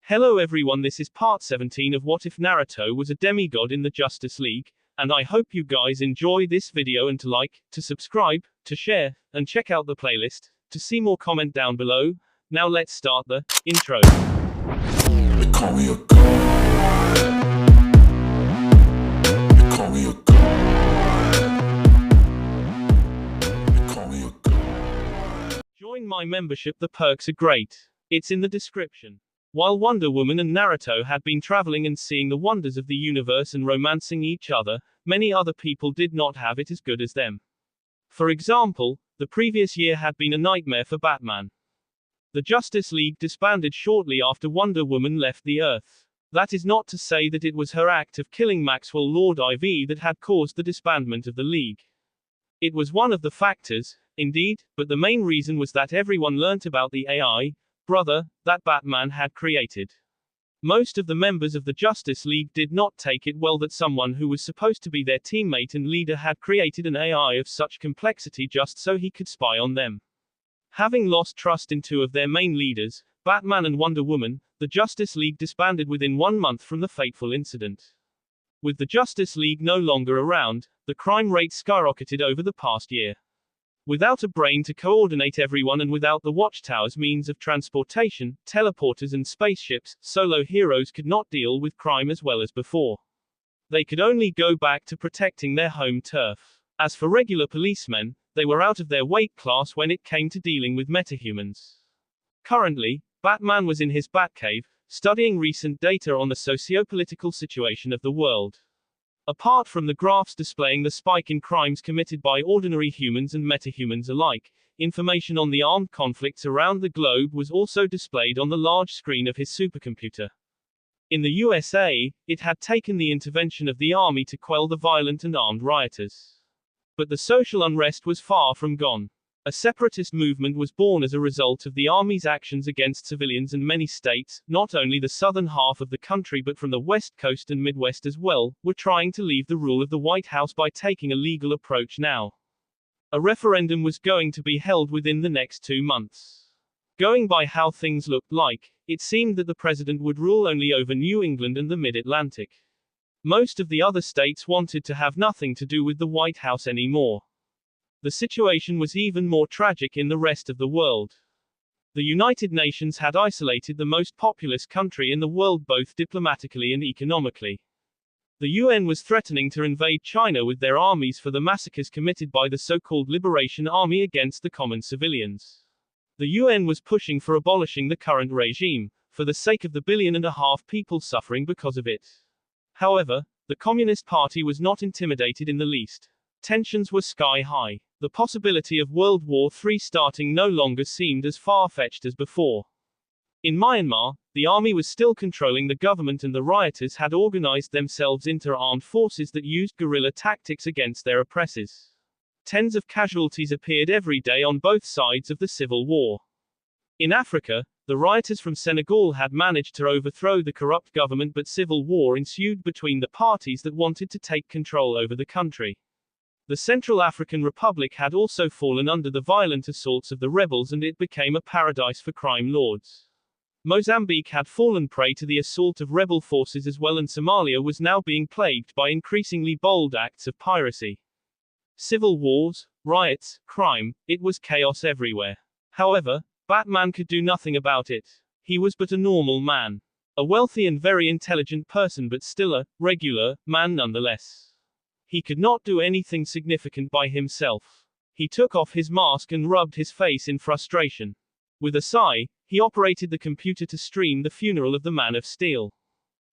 Hello everyone, this is part 17 of What If Naruto Was a Demigod in the Justice League, and I hope you guys enjoy this video and to like, to subscribe, to share, and check out the playlist, to see more comment down below. Now let's start the intro. They call me a god. They call me a god. They call me a god. Join my membership, the perks are great. It's in the description. While Wonder Woman and Naruto had been traveling and seeing the wonders of the universe and romancing each other, many other people did not have it as good as them. For example, the previous year had been a nightmare for Batman. The Justice League disbanded shortly after Wonder Woman left the Earth. That is not to say that it was her act of killing Maxwell Lord IV that had caused the disbandment of the League. It was one of the factors, indeed, but the main reason was that everyone learnt about the AI, brother, that Batman had created. Most of the members of the Justice League did not take it well that someone who was supposed to be their teammate and leader had created an AI of such complexity just so he could spy on them. Having lost trust in two of their main leaders, Batman and Wonder Woman, the Justice League disbanded within 1 month from the fateful incident. With the Justice League no longer around, the crime rate skyrocketed over the past year. Without a brain to coordinate everyone and without the Watchtower's means of transportation, teleporters and spaceships, solo heroes could not deal with crime as well as before. They could only go back to protecting their home turf. As for regular policemen, they were out of their weight class when it came to dealing with metahumans. Currently, Batman was in his Batcave, studying recent data on the socio-political situation of the world. Apart from the graphs displaying the spike in crimes committed by ordinary humans and metahumans alike, information on the armed conflicts around the globe was also displayed on the large screen of his supercomputer. In the USA, it had taken the intervention of the army to quell the violent and armed rioters. But the social unrest was far from gone. A separatist movement was born as a result of the army's actions against civilians, and many states, not only the southern half of the country but from the west coast and Midwest as well, were trying to leave the rule of the White House by taking a legal approach now. A referendum was going to be held within the next 2 months. Going by how things looked like, it seemed that the president would rule only over New England and the Mid-Atlantic. Most of the other states wanted to have nothing to do with the White House anymore. The situation was even more tragic in the rest of the world. The United Nations had isolated the most populous country in the world both diplomatically and economically. The UN was threatening to invade China with their armies for the massacres committed by the so-called Liberation Army against the common civilians. The UN was pushing for abolishing the current regime, for the sake of the 1.5 billion people suffering because of it. However, the Communist Party was not intimidated in the least. Tensions were sky high. The possibility of World War III starting no longer seemed as far-fetched as before. In Myanmar, the army was still controlling the government and the rioters had organized themselves into armed forces that used guerrilla tactics against their oppressors. Tens of casualties appeared every day on both sides of the civil war. In Africa, the rioters from Senegal had managed to overthrow the corrupt government, but civil war ensued between the parties that wanted to take control over the country. The Central African Republic had also fallen under the violent assaults of the rebels, and it became a paradise for crime lords. Mozambique had fallen prey to the assault of rebel forces as well, and Somalia was now being plagued by increasingly bold acts of piracy. Civil wars, riots, crime, it was chaos everywhere. However, Batman could do nothing about it. He was but a normal man. A wealthy and very intelligent person, but still a regular man nonetheless. He could not do anything significant by himself. He took off his mask and rubbed his face in frustration. With a sigh, he operated the computer to stream the funeral of the Man of Steel.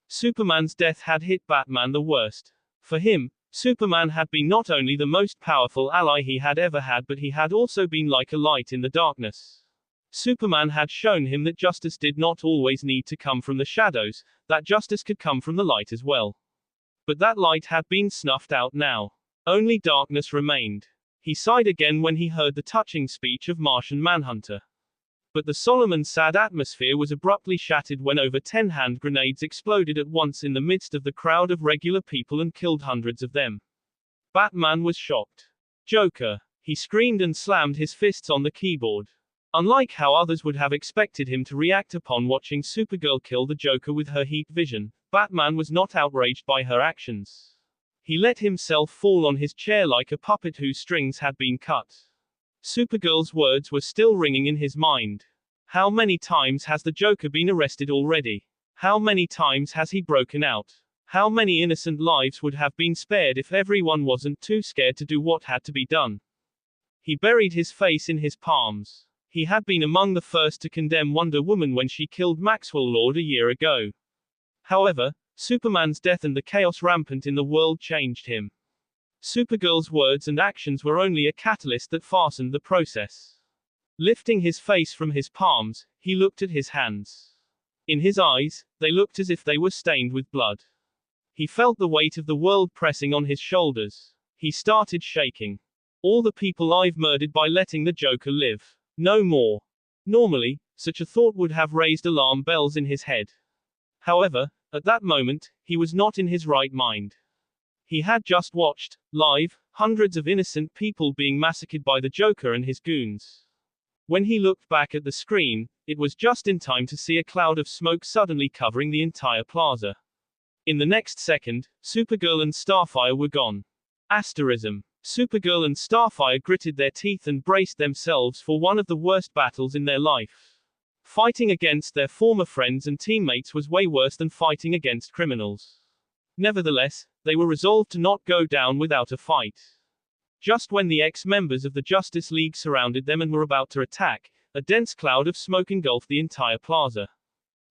Superman's death had hit Batman the worst. For him, Superman had been not only the most powerful ally he had ever had, but he had also been like a light in the darkness. Superman had shown him that justice did not always need to come from the shadows, that justice could come from the light as well. But that light had been snuffed out now. Only darkness remained. He sighed again when he heard the touching speech of Martian Manhunter. But the solemn and sad atmosphere was abruptly shattered when over 10 hand grenades exploded at once in the midst of the crowd of regular people and killed hundreds of them. Batman was shocked. Joker! He screamed and slammed his fists on the keyboard. Unlike how others would have expected him to react upon watching Supergirl kill the Joker with her heat vision, Batman was not outraged by her actions. He let himself fall on his chair like a puppet whose strings had been cut. Supergirl's words were still ringing in his mind. How many times has the Joker been arrested already? How many times has he broken out? How many innocent lives would have been spared if everyone wasn't too scared to do what had to be done? He buried his face in his palms. He had been among the first to condemn Wonder Woman when she killed Maxwell Lord a year ago. However, Superman's death and the chaos rampant in the world changed him. Supergirl's words and actions were only a catalyst that fastened the process. Lifting his face from his palms, he looked at his hands. In his eyes, they looked as if they were stained with blood. He felt the weight of the world pressing on his shoulders. He started shaking. All the people I've murdered by letting the Joker live. No more. Normally, such a thought would have raised alarm bells in his head. However, at that moment, he was not in his right mind. He had just watched, live, hundreds of innocent people being massacred by the Joker and his goons. When he looked back at the screen, it was just in time to see a cloud of smoke suddenly covering the entire plaza. In the next second, Supergirl and Starfire were gone. Asterism. Supergirl and Starfire gritted their teeth and braced themselves for one of the worst battles in their life. Fighting against their former friends and teammates was way worse than fighting against criminals. Nevertheless, they were resolved to not go down without a fight. Just when the ex-members of the Justice League surrounded them and were about to attack, a dense cloud of smoke engulfed the entire plaza.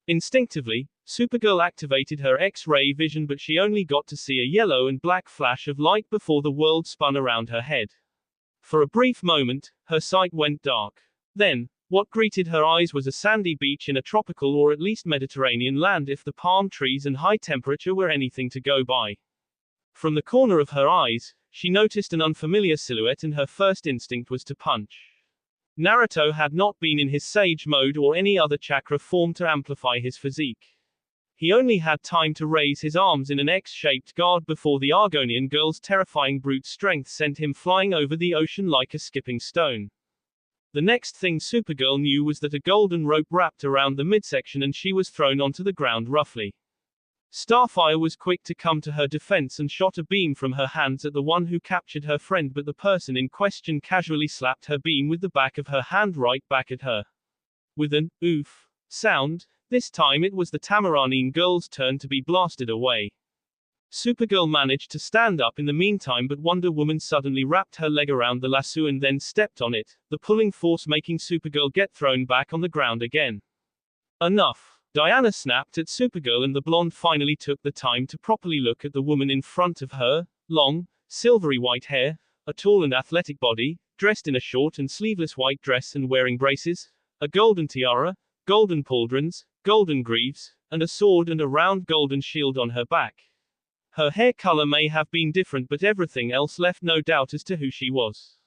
Instinctively, Supergirl activated her X-ray vision, but she only got to see a yellow and black flash of light before the world spun around her head. For a brief moment, her sight went dark. Then, what greeted her eyes was a sandy beach in a tropical or at least Mediterranean land if the palm trees and high temperature were anything to go by. From the corner of her eyes, she noticed an unfamiliar silhouette and her first instinct was to punch. Naruto had not been in his Sage mode or any other chakra form to amplify his physique. He only had time to raise his arms in an X-shaped guard before the Argonian girl's terrifying brute strength sent him flying over the ocean like a skipping stone. The next thing Supergirl knew was that a golden rope wrapped around the midsection and she was thrown onto the ground roughly. Starfire was quick to come to her defense and shot a beam from her hands at the one who captured her friend, but the person in question casually slapped her beam with the back of her hand right back at her. With an oof sound, this time it was the Tamaranine girl's turn to be blasted away. Supergirl managed to stand up in the meantime, but Wonder Woman suddenly wrapped her leg around the lasso and then stepped on it, the pulling force making Supergirl get thrown back on the ground again. Enough. Diana snapped at Supergirl, and the blonde finally took the time to properly look at the woman in front of her. Long, silvery white hair, a tall and athletic body, dressed in a short and sleeveless white dress and wearing braces, a golden tiara, golden pauldrons, golden greaves, and a sword and a round golden shield on her back. Her hair color may have been different, but everything else left no doubt as to who she was.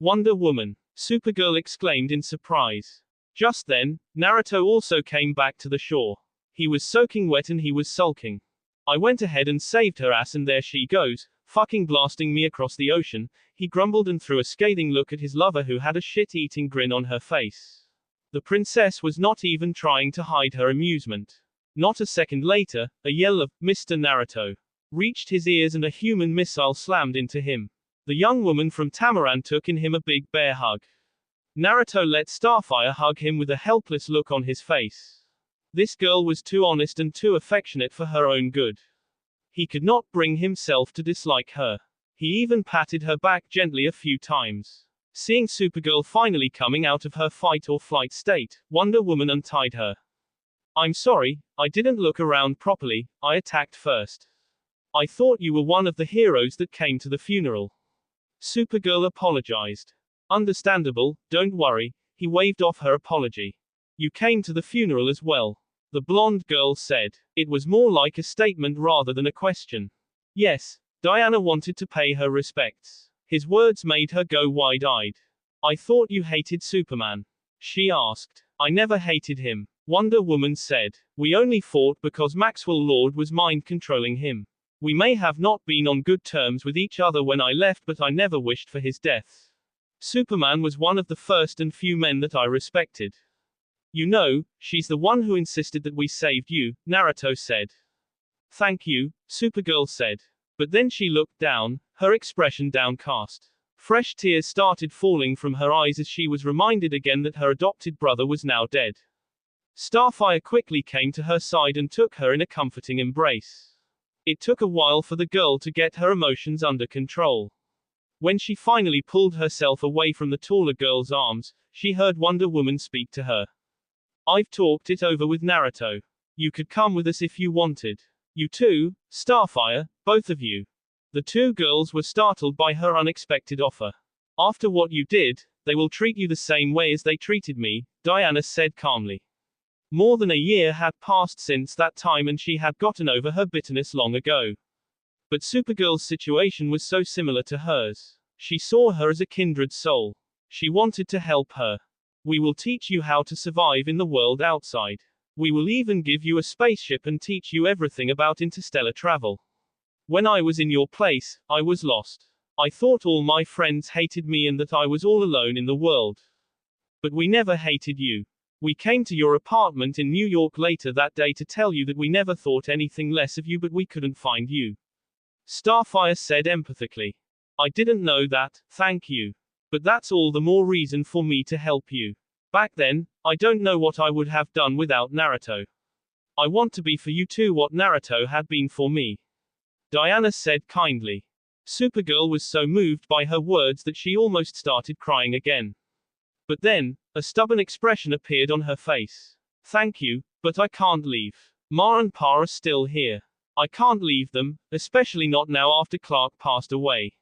Wonder Woman! Supergirl exclaimed in surprise. Just then, Naruto also came back to the shore. He was soaking wet and he was sulking. I went ahead and saved her ass, and there she goes, fucking blasting me across the ocean, he grumbled and threw a scathing look at his lover who had a shit-eating grin on her face. The princess was not even trying to hide her amusement. Not a second later, a yell of, "Mr. Naruto!" reached his ears and a human missile slammed into him. The young woman from Tamaran took in him a big bear hug. Naruto let Starfire hug him with a helpless look on his face. This girl was too honest and too affectionate for her own good. He could not bring himself to dislike her. He even patted her back gently a few times. Seeing Supergirl finally coming out of her fight or flight state, Wonder Woman untied her. "I'm sorry, I didn't look around properly, I attacked first. I thought you were one of the heroes that came to the funeral." Supergirl apologized. "Understandable, don't worry," he waved off her apology. "You came to the funeral as well," the blonde girl said. It was more like a statement rather than a question. Yes, Diana wanted to pay her respects. His words made her go wide-eyed. "I thought you hated Superman," she asked. "I never hated him," Wonder Woman said. "We only fought because Maxwell Lord was mind-controlling him. We may have not been on good terms with each other when I left, but I never wished for his death." Superman was one of the first and few men that I respected. You know, she's the one who insisted that we saved you, Naruto said. Thank you, Supergirl said. But then she looked down, her expression downcast. Fresh tears started falling from her eyes as she was reminded again that her adopted brother was now dead. Starfire quickly came to her side and took her in a comforting embrace. It took a while for the girl to get her emotions under control. When she finally pulled herself away from the taller girl's arms, she heard Wonder Woman speak to her. I've talked it over with Naruto. You could come with us if you wanted. You too, Starfire, both of you. The two girls were startled by her unexpected offer. After what you did, they will treat you the same way as they treated me, Diana said calmly. More than a year had passed since that time and she had gotten over her bitterness long ago. But Supergirl's situation was so similar to hers. She saw her as a kindred soul. She wanted to help her. We will teach you how to survive in the world outside. We will even give you a spaceship and teach you everything about interstellar travel. When I was in your place, I was lost. I thought all my friends hated me and that I was all alone in the world. But we never hated you. We came to your apartment in New York later that day to tell you that we never thought anything less of you, but we couldn't find you. Starfire said empathically. I didn't know that, thank you. But that's all the more reason for me to help you. Back then, I don't know what I would have done without Naruto. I want to be for you too what Naruto had been for me. Diana said kindly. Supergirl was so moved by her words that she almost started crying again. But then, a stubborn expression appeared on her face. Thank you, but I can't leave. Ma and Pa are still here. I can't leave them, especially not now after Clark passed away.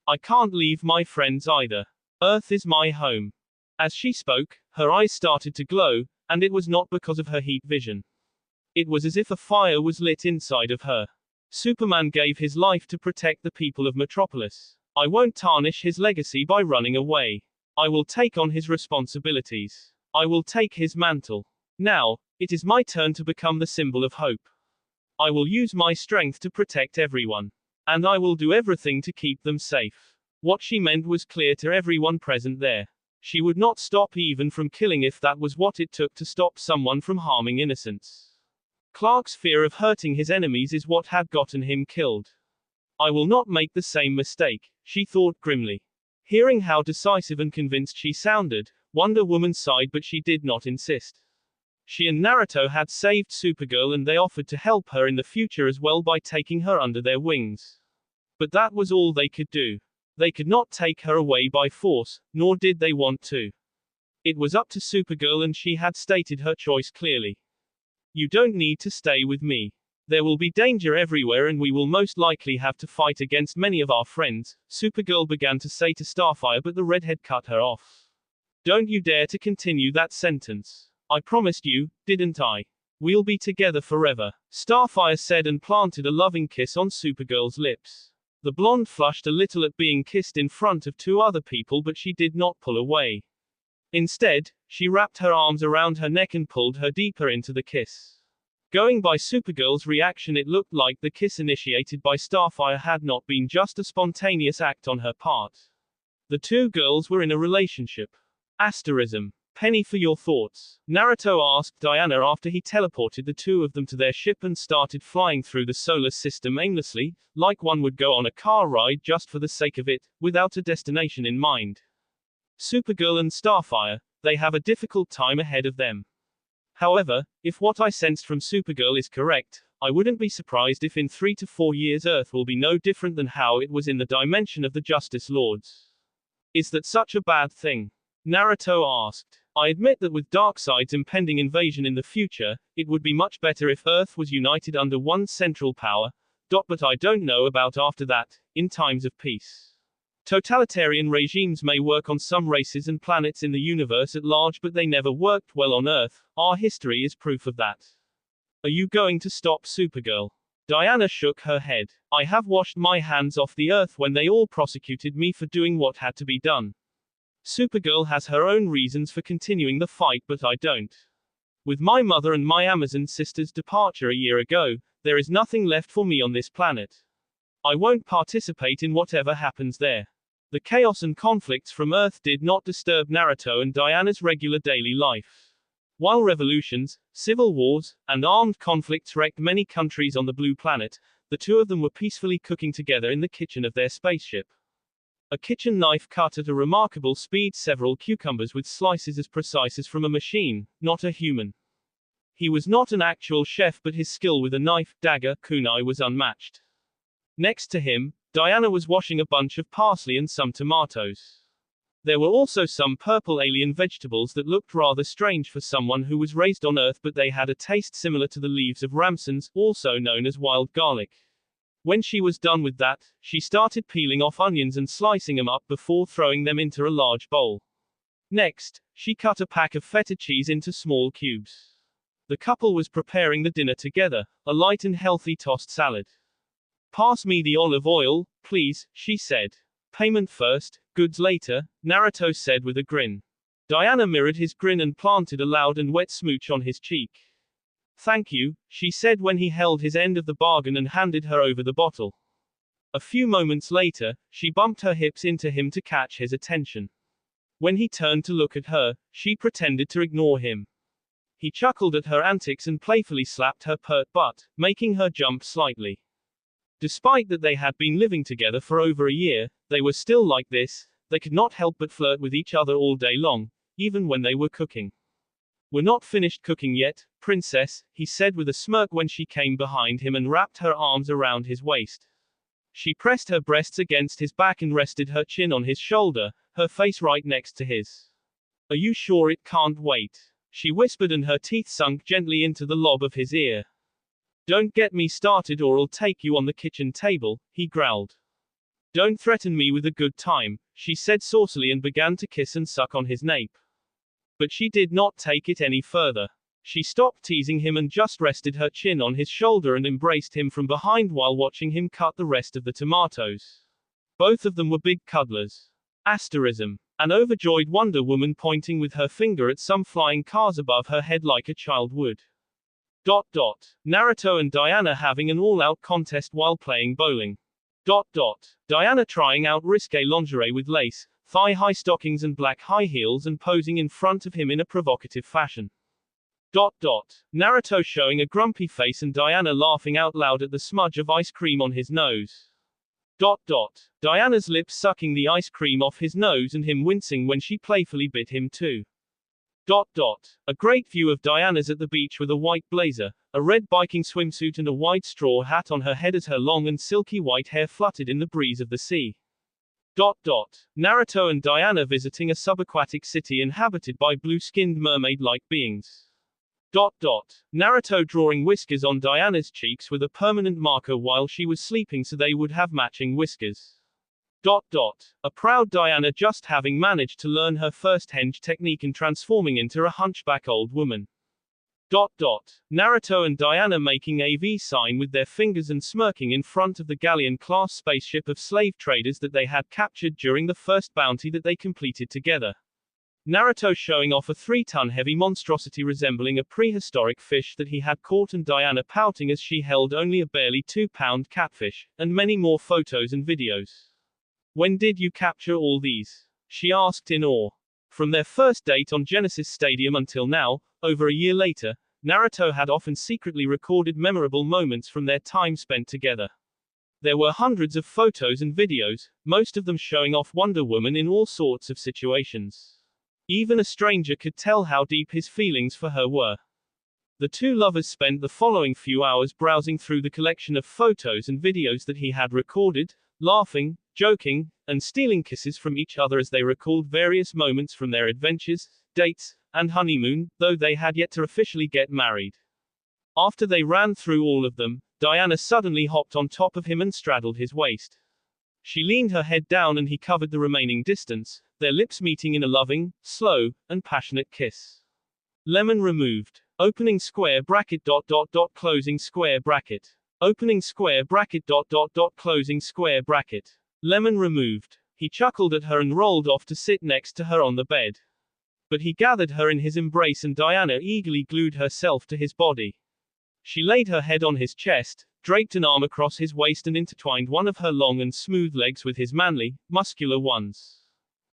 I can't leave my friends either. Earth is my home. As she spoke, her eyes started to glow, and it was not because of her heat vision. It was as if a fire was lit inside of her. Superman gave his life to protect the people of Metropolis. I won't tarnish his legacy by running away. I will take on his responsibilities. I will take his mantle. Now, it is my turn to become the symbol of hope. I will use my strength to protect everyone. And I will do everything to keep them safe. What she meant was clear to everyone present there. She would not stop even from killing if that was what it took to stop someone from harming innocents. Clark's fear of hurting his enemies is what had gotten him killed. I will not make the same mistake, she thought grimly. Hearing how decisive and convinced she sounded, Wonder Woman sighed, but she did not insist. She and Naruto had saved Supergirl and they offered to help her in the future as well by taking her under their wings. But that was all they could do. They could not take her away by force, nor did they want to. It was up to Supergirl and she had stated her choice clearly. You don't need to stay with me. There will be danger everywhere and we will most likely have to fight against many of our friends, Supergirl began to say to Starfire, but the redhead cut her off. Don't you dare to continue that sentence. I promised you, didn't I? We'll be together forever, Starfire said and planted a loving kiss on Supergirl's lips. The blonde flushed a little at being kissed in front of two other people, but she did not pull away. Instead, she wrapped her arms around her neck and pulled her deeper into the kiss. Going by Supergirl's reaction, it looked like the kiss initiated by Starfire had not been just a spontaneous act on her part. The two girls were in a relationship. Asterism. Penny for your thoughts, Naruto asked Diana after he teleported the two of them to their ship and started flying through the solar system aimlessly, like one would go on a car ride just for the sake of it, without a destination in mind. Supergirl and Starfire, they have a difficult time ahead of them. However, if what I sensed from Supergirl is correct, I wouldn't be surprised if in 3 to 4 years Earth will be no different than how it was in the dimension of the Justice Lords. Is that such a bad thing? Naruto asked. I admit that with Darkseid's impending invasion in the future, it would be much better if Earth was united under one central power, but I don't know about after that, in times of peace. Totalitarian regimes may work on some races and planets in the universe at large, but they never worked well on Earth. Our history is proof of that. Are you going to stop Supergirl? Diana shook her head. I have washed my hands off the Earth when they all prosecuted me for doing what had to be done. Supergirl has her own reasons for continuing the fight, but I don't. With my mother and my Amazon sister's departure a year ago, there is nothing left for me on this planet. I won't participate in whatever happens there. The chaos and conflicts from Earth did not disturb Naruto and Diana's regular daily life. While revolutions, civil wars, and armed conflicts wrecked many countries on the blue planet, the two of them were peacefully cooking together in the kitchen of their spaceship. A kitchen knife cut at a remarkable speed several cucumbers with slices as precise as from a machine, not a human. He was not an actual chef, but his skill with a knife, dagger, kunai was unmatched. Next to him, Diana was washing a bunch of parsley and some tomatoes. There were also some purple alien vegetables that looked rather strange for someone who was raised on Earth, but they had a taste similar to the leaves of ramsons, also known as wild garlic. When she was done with that, she started peeling off onions and slicing them up before throwing them into a large bowl. Next, she cut a pack of feta cheese into small cubes. The couple was preparing the dinner together, a light and healthy tossed salad. "Pass me the olive oil, please," she said. "Payment first, goods later," Naruto said with a grin. Diana mirrored his grin and planted a loud and wet smooch on his cheek. "Thank you," she said when he held his end of the bargain and handed her over the bottle. A few moments later, she bumped her hips into him to catch his attention. When he turned to look at her, she pretended to ignore him. He chuckled at her antics and playfully slapped her pert butt, making her jump slightly. Despite that they had been living together for over a year, they were still like this. They could not help but flirt with each other all day long, even when they were cooking. "We're not finished cooking yet, princess," he said with a smirk when she came behind him and wrapped her arms around his waist. She pressed her breasts against his back and rested her chin on his shoulder, her face right next to his. "Are you sure it can't wait?" she whispered, and her teeth sunk gently into the lobe of his ear. "Don't get me started or I'll take you on the kitchen table," he growled. "Don't threaten me with a good time," she said saucily and began to kiss and suck on his nape. But she did not take it any further. She stopped teasing him and just rested her chin on his shoulder and embraced him from behind while watching him cut the rest of the tomatoes. Both of them were big cuddlers. Asterism. An overjoyed Wonder Woman pointing with her finger at some flying cars above her head like a child would. Naruto and Diana having an all-out contest while playing bowling. Diana trying out risque lingerie with lace, thigh-high stockings and black high heels and posing in front of him in a provocative fashion. Naruto showing a grumpy face and Diana laughing out loud at the smudge of ice cream on his nose. Diana's lips sucking the ice cream off his nose and him wincing when she playfully bit him too. A great view of Diana's at the beach with a white blazer, a red biking swimsuit and a wide straw hat on her head as her long and silky white hair fluttered in the breeze of the sea. Naruto and Diana visiting a subaquatic city inhabited by blue-skinned mermaid-like beings. Naruto drawing whiskers on Diana's cheeks with a permanent marker while she was sleeping so they would have matching whiskers. A proud Diana just having managed to learn her first henge technique and transforming into a hunchback old woman. Naruto and Diana making a V sign with their fingers and smirking in front of the galleon-class spaceship of slave traders that they had captured during the first bounty that they completed together. Naruto showing off a 3-ton heavy monstrosity resembling a prehistoric fish that he had caught and Diana pouting as she held only a barely 2-pound catfish, and many more photos and videos. "When did you capture all these?" she asked in awe. From their first date on Genesis Stadium until now, over a year later, Naruto had often secretly recorded memorable moments from their time spent together. There were hundreds of photos and videos, most of them showing off Wonder Woman in all sorts of situations. Even a stranger could tell how deep his feelings for her were. The two lovers spent the following few hours browsing through the collection of photos and videos that he had recorded, laughing, joking, and stealing kisses from each other as they recalled various moments from their adventures, dates, and honeymoon, though they had yet to officially get married. After they ran through all of them, Diana suddenly hopped on top of him and straddled his waist. She leaned her head down and he covered the remaining distance, their lips meeting in a loving, slow, and passionate kiss. Lemon removed. Opening square bracket ... closing square bracket. Opening square bracket ... closing square bracket. Lemon removed. He chuckled at her and rolled off to sit next to her on the bed. But he gathered her in his embrace and Diana eagerly glued herself to his body. She laid her head on his chest, draped an arm across his waist and intertwined one of her long and smooth legs with his manly, muscular ones.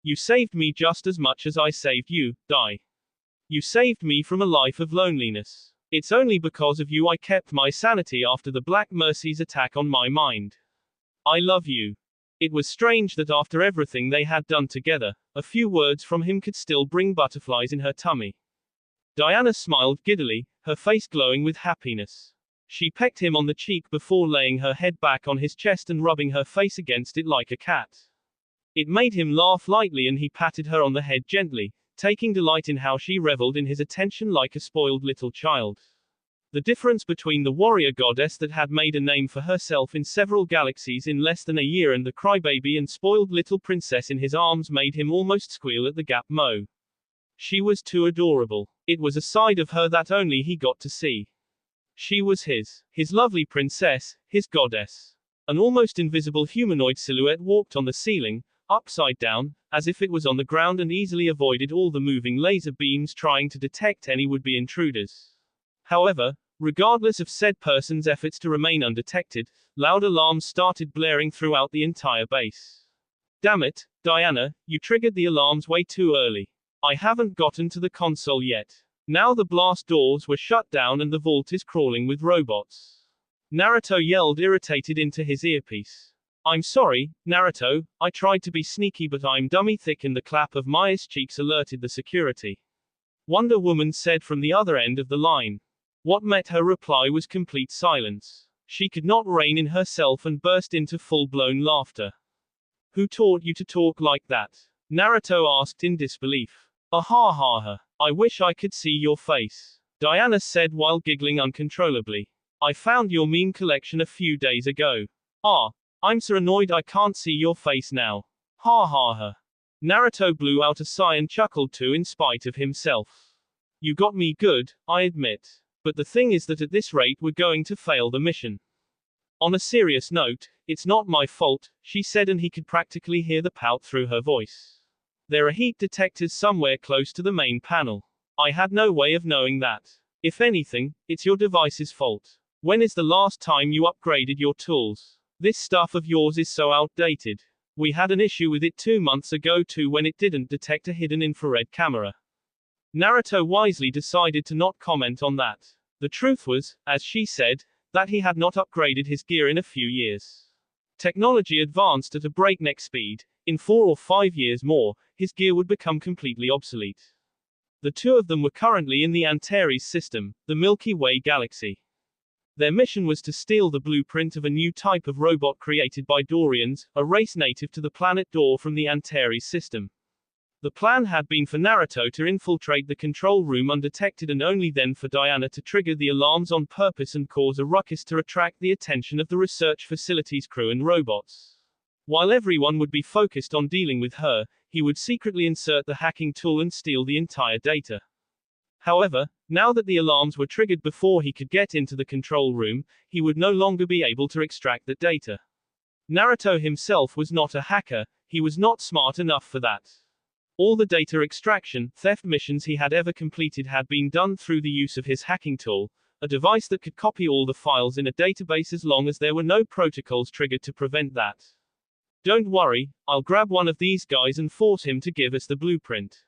You saved me just as much as I saved you, Dai. You saved me from a life of loneliness. It's only because of you I kept my sanity after the Black Mercy's attack on my mind. I love you. It was strange that after everything they had done together, a few words from him could still bring butterflies in her tummy. Diana smiled giddily, her face glowing with happiness. She pecked him on the cheek before laying her head back on his chest and rubbing her face against it like a cat. It made him laugh lightly and he patted her on the head gently, taking delight in how she reveled in his attention like a spoiled little child. The difference between the warrior goddess that had made a name for herself in several galaxies in less than a year and the crybaby and spoiled little princess in his arms made him almost squeal at the gap. She was too adorable. It was a side of her that only he got to see. She was his lovely princess, his goddess. An almost invisible humanoid silhouette walked on the ceiling, upside down, as if it was on the ground and easily avoided all the moving laser beams trying to detect any would-be intruders. However, regardless of said person's efforts to remain undetected, loud alarms started blaring throughout the entire base. Damn it, Diana, you triggered the alarms way too early. I haven't gotten to the console yet. Now the blast doors were shut down and the vault is crawling with robots. Naruto yelled irritated into his earpiece. I'm sorry, Naruto, I tried to be sneaky but I'm dummy thick and the clap of Maya's cheeks alerted the security. Wonder Woman said from the other end of the line. What met her reply was complete silence. She could not rein in herself and burst into full-blown laughter. Who taught you to talk like that? Naruto asked in disbelief. Ha. I wish I could see your face. Diana said while giggling uncontrollably. I found your meme collection a few days ago. I'm so annoyed I can't see your face now. Ha. Naruto blew out a sigh and chuckled too in spite of himself. You got me good, I admit. But the thing is that at this rate we're going to fail the mission. On a serious note, it's not my fault, she said and he could practically hear the pout through her voice. There are heat detectors somewhere close to the main panel. I had no way of knowing that. If anything, it's your device's fault. When is the last time you upgraded your tools? This stuff of yours is so outdated. We had an issue with it 2 months ago too when it didn't detect a hidden infrared camera. Naruto wisely decided to not comment on that. The truth was, as she said, that he had not upgraded his gear in a few years. Technology advanced at a breakneck speed. In 4 or 5 years more, his gear would become completely obsolete. The two of them were currently in the Antares system, the Milky Way galaxy. Their mission was to steal the blueprint of a new type of robot created by Dorians, a race native to the planet Dor from the Antares system. The plan had been for Naruto to infiltrate the control room undetected and only then for Diana to trigger the alarms on purpose and cause a ruckus to attract the attention of the research facility's crew and robots. While everyone would be focused on dealing with her, he would secretly insert the hacking tool and steal the entire data. However, now that the alarms were triggered before he could get into the control room, he would no longer be able to extract that data. Naruto himself was not a hacker, he was not smart enough for that. All the data extraction, theft missions he had ever completed had been done through the use of his hacking tool, a device that could copy all the files in a database as long as there were no protocols triggered to prevent that. Don't worry, I'll grab one of these guys and force him to give us the blueprint.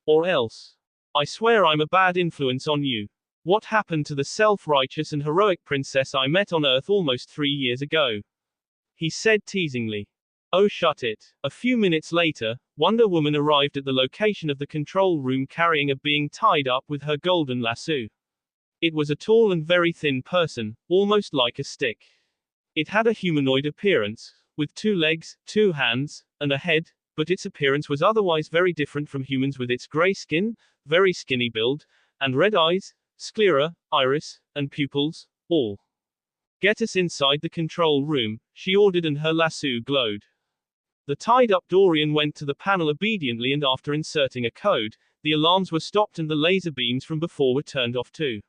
Or else. I swear I'm a bad influence on you. What happened to the self-righteous and heroic princess I met on Earth almost 3 years ago? He said teasingly. Oh shut it. A few minutes later, Wonder Woman arrived at the location of the control room carrying a being tied up with her golden lasso. It was a tall and very thin person, almost like a stick. It had a humanoid appearance, with 2 legs, 2 hands, and a head, but its appearance was otherwise very different from humans with its gray skin, very skinny build, and red eyes, sclera, iris, and pupils, all. Get us inside the control room, she ordered and her lasso glowed. The tied-up Dorian went to the panel obediently and after inserting a code, the alarms were stopped and the laser beams from before were turned off too.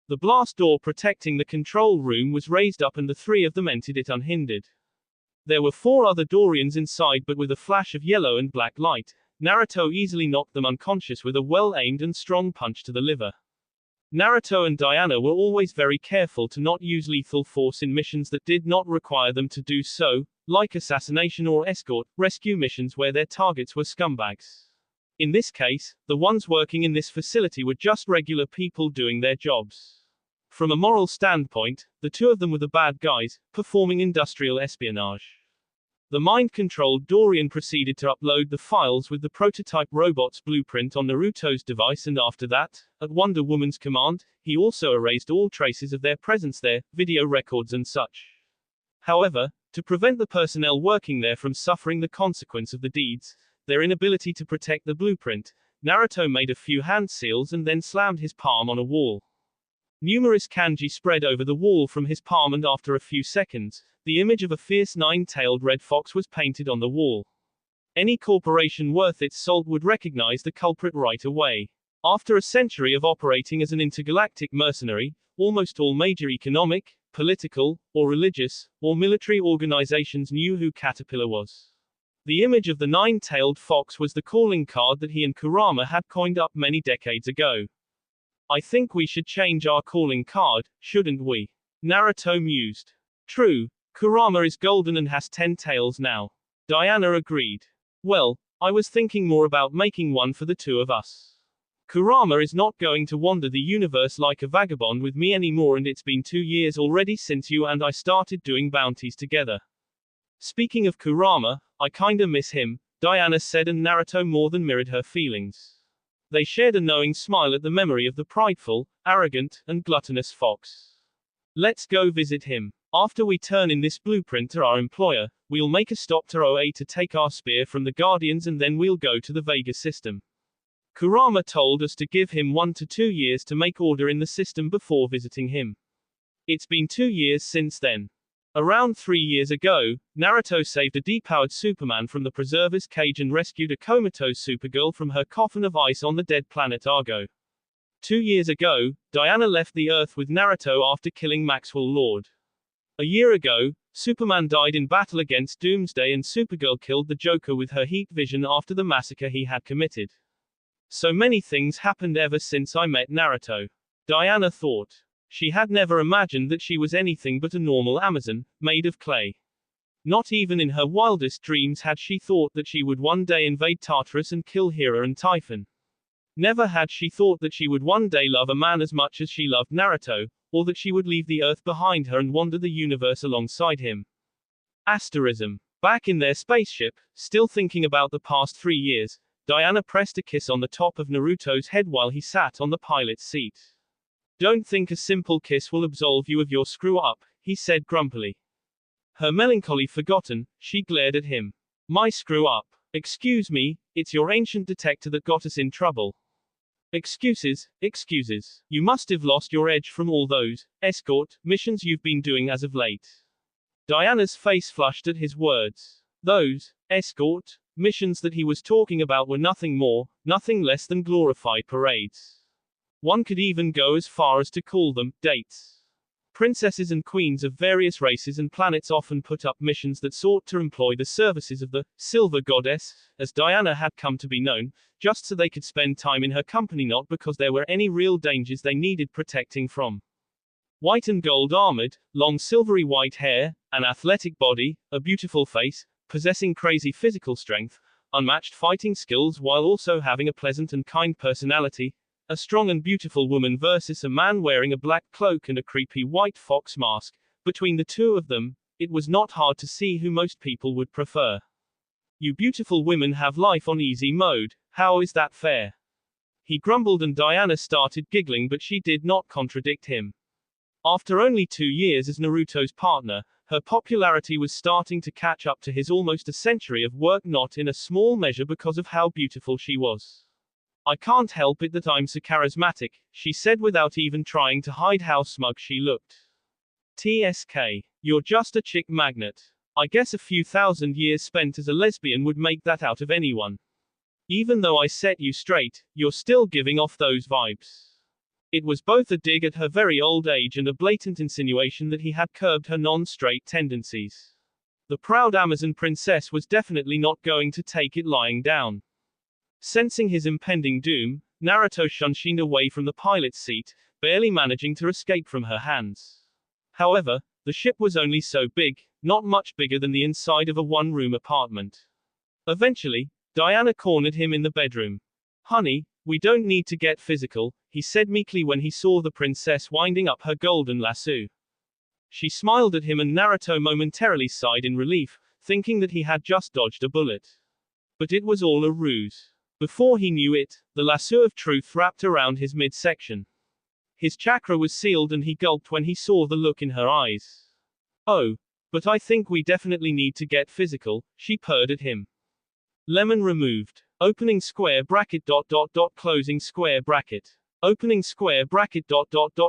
The blast door protecting the control room was raised up and the 3 of them entered it unhindered. There were 4 other Dorians inside but with a flash of yellow and black light, Naruto easily knocked them unconscious with a well-aimed and strong punch to the liver. Naruto and Diana were always very careful to not use lethal force in missions that did not require them to do so, like assassination or escort, rescue missions where their targets were scumbags. In this case, the ones working in this facility were just regular people doing their jobs. From a moral standpoint, the two of them were the bad guys, performing industrial espionage. The mind-controlled Dorian proceeded to upload the files with the prototype robot's blueprint on Naruto's device, and after that, at Wonder Woman's command, he also erased all traces of their presence there, video records and such. However, to prevent the personnel working there from suffering the consequence of the deeds, their inability to protect the blueprint, Naruto made a few hand seals and then slammed his palm on a wall. Numerous kanji spread over the wall from his palm, and after a few seconds, the image of a fierce nine-tailed red fox was painted on the wall. Any corporation worth its salt would recognize the culprit right away. After a century of operating as an intergalactic mercenary, almost all major economic, political, or religious, or military organizations knew who Caterpillar was. The image of the nine-tailed fox was the calling card that he and Kurama had coined up many decades ago. I think we should change our calling card, shouldn't we? Naruto mused. True, Kurama is golden and has 10 tails now. Diana agreed. Well, I was thinking more about making one for the two of us. Kurama is not going to wander the universe like a vagabond with me anymore, and it's been 2 years already since you and I started doing bounties together. Speaking of Kurama, I kinda miss him, Diana said, and Naruto more than mirrored her feelings. They shared a knowing smile at the memory of the prideful, arrogant, and gluttonous fox. Let's go visit him. After we turn in this blueprint to our employer, we'll make a stop to OA to take our spear from the Guardians, and then we'll go to the Vega system. Kurama told us to give him 1 to 2 years to make order in the system before visiting him. It's been 2 years since then. Around 3 years ago, Naruto saved a depowered Superman from the preserver's cage and rescued a comatose Supergirl from her coffin of ice on the dead planet Argo. 2 years ago, Diana left the Earth with Naruto after killing Maxwell Lord. A year ago, Superman died in battle against Doomsday, and Supergirl killed the Joker with her heat vision after the massacre he had committed. So many things happened ever since I met Naruto. Diana thought. She had never imagined that she was anything but a normal Amazon, made of clay. Not even in her wildest dreams had she thought that she would one day invade Tartarus and kill Hera and Typhon. Never had she thought that she would one day love a man as much as she loved Naruto, or that she would leave the Earth behind her and wander the universe alongside him. Asterism. Back in their spaceship, still thinking about the past 3 years, Diana pressed a kiss on the top of Naruto's head while he sat on the pilot's seat. Don't think a simple kiss will absolve you of your screw-up, he said grumpily. Her melancholy forgotten, she glared at him. My screw-up. Excuse me, it's your ancient detector that got us in trouble. Excuses, excuses. You must have lost your edge from all those escort missions you've been doing as of late. Diana's face flushed at his words. Those escort missions that he was talking about were nothing more, nothing less than glorified parades. One could even go as far as to call them dates. Princesses and queens of various races and planets often put up missions that sought to employ the services of the Silver Goddess, as Diana had come to be known, just so they could spend time in her company, not because there were any real dangers they needed protecting from. White and gold armored, long silvery white hair, an athletic body, a beautiful face, possessing crazy physical strength, unmatched fighting skills while also having a pleasant and kind personality, a strong and beautiful woman versus a man wearing a black cloak and a creepy white fox mask. Between the two of them, it was not hard to see who most people would prefer. You beautiful women have life on easy mode, how is that fair? He grumbled, and Diana started giggling, but she did not contradict him. After only 2 years as Naruto's partner, her popularity was starting to catch up to his almost a century of work, not in a small measure because of how beautiful she was. I can't help it that I'm so charismatic, she said without even trying to hide how smug she looked. TSK. You're just a chick magnet. I guess a few thousand years spent as a lesbian would make that out of anyone. Even though I set you straight, you're still giving off those vibes. It was both a dig at her very old age and a blatant insinuation that he had curbed her non-straight tendencies. The proud Amazon princess was definitely not going to take it lying down. Sensing his impending doom, Naruto shunshined away from the pilot's seat, barely managing to escape from her hands. However, the ship was only so big, not much bigger than the inside of a one-room apartment. Eventually, Diana cornered him in the bedroom. "Honey, we don't need to get physical," he said meekly when he saw the princess winding up her golden lasso. She smiled at him and Naruto momentarily sighed in relief, thinking that he had just dodged a bullet. But it was all a ruse. Before he knew it, the lasso of truth wrapped around his midsection. His chakra was sealed and he gulped when he saw the look in her eyes. "Oh, but I think we definitely need to get physical," she purred at him. Lemon removed. Opening square bracket ... closing square bracket. Opening square bracket ...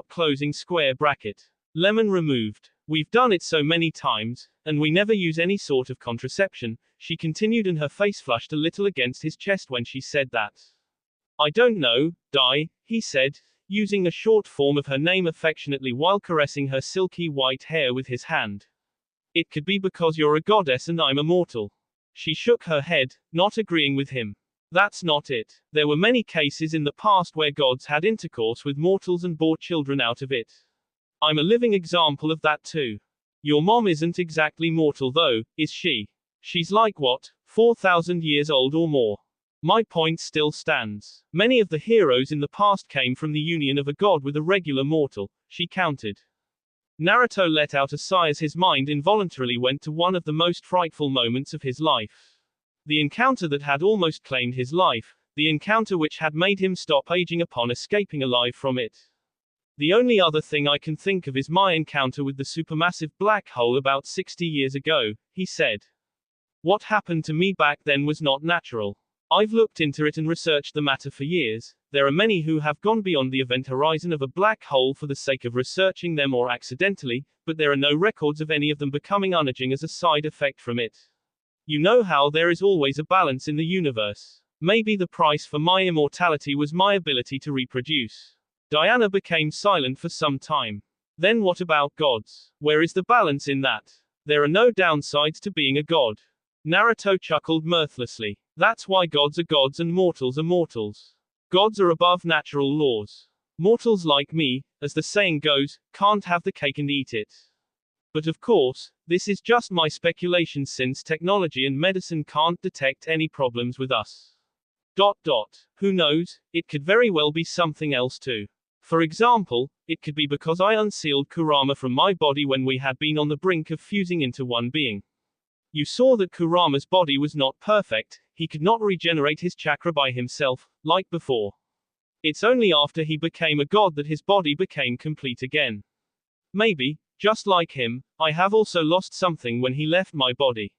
closing square bracket. Lemon removed. "We've done it so many times, and we never use any sort of contraception," she continued, and her face flushed a little against his chest when she said that. "I don't know, Di," he said, using a short form of her name affectionately while caressing her silky white hair with his hand. "It could be because you're a goddess and I'm a mortal." She shook her head, not agreeing with him. "That's not it. There were many cases in the past where gods had intercourse with mortals and bore children out of it. I'm a living example of that too. Your mom isn't exactly mortal though, is she? She's like what, 4,000 years old or more. My point still stands. Many of the heroes in the past came from the union of a god with a regular mortal," she countered. Naruto let out a sigh as his mind involuntarily went to one of the most frightful moments of his life. The encounter that had almost claimed his life, the encounter which had made him stop aging upon escaping alive from it. "The only other thing I can think of is my encounter with the supermassive black hole about 60 years ago," he said. "What happened to me back then was not natural. I've looked into it and researched the matter for years. There are many who have gone beyond the event horizon of a black hole for the sake of researching them or accidentally, but there are no records of any of them becoming unaging as a side effect from it. You know how there is always a balance in the universe. Maybe the price for my immortality was my ability to reproduce." Diana became silent for some time. "Then what about gods? Where is the balance in that? There are no downsides to being a god." Naruto chuckled mirthlessly. "That's why gods are gods and mortals are mortals. Gods are above natural laws. Mortals like me, as the saying goes, can't have the cake and eat it. But of course, this is just my speculation since technology and medicine can't detect any problems with us. ... Who knows, it could very well be something else too. For example, it could be because I unsealed Kurama from my body when we had been on the brink of fusing into one being. You saw that Kurama's body was not perfect, he could not regenerate his chakra by himself, like before. It's only after he became a god that his body became complete again. Maybe, just like him, I have also lost something when he left my body."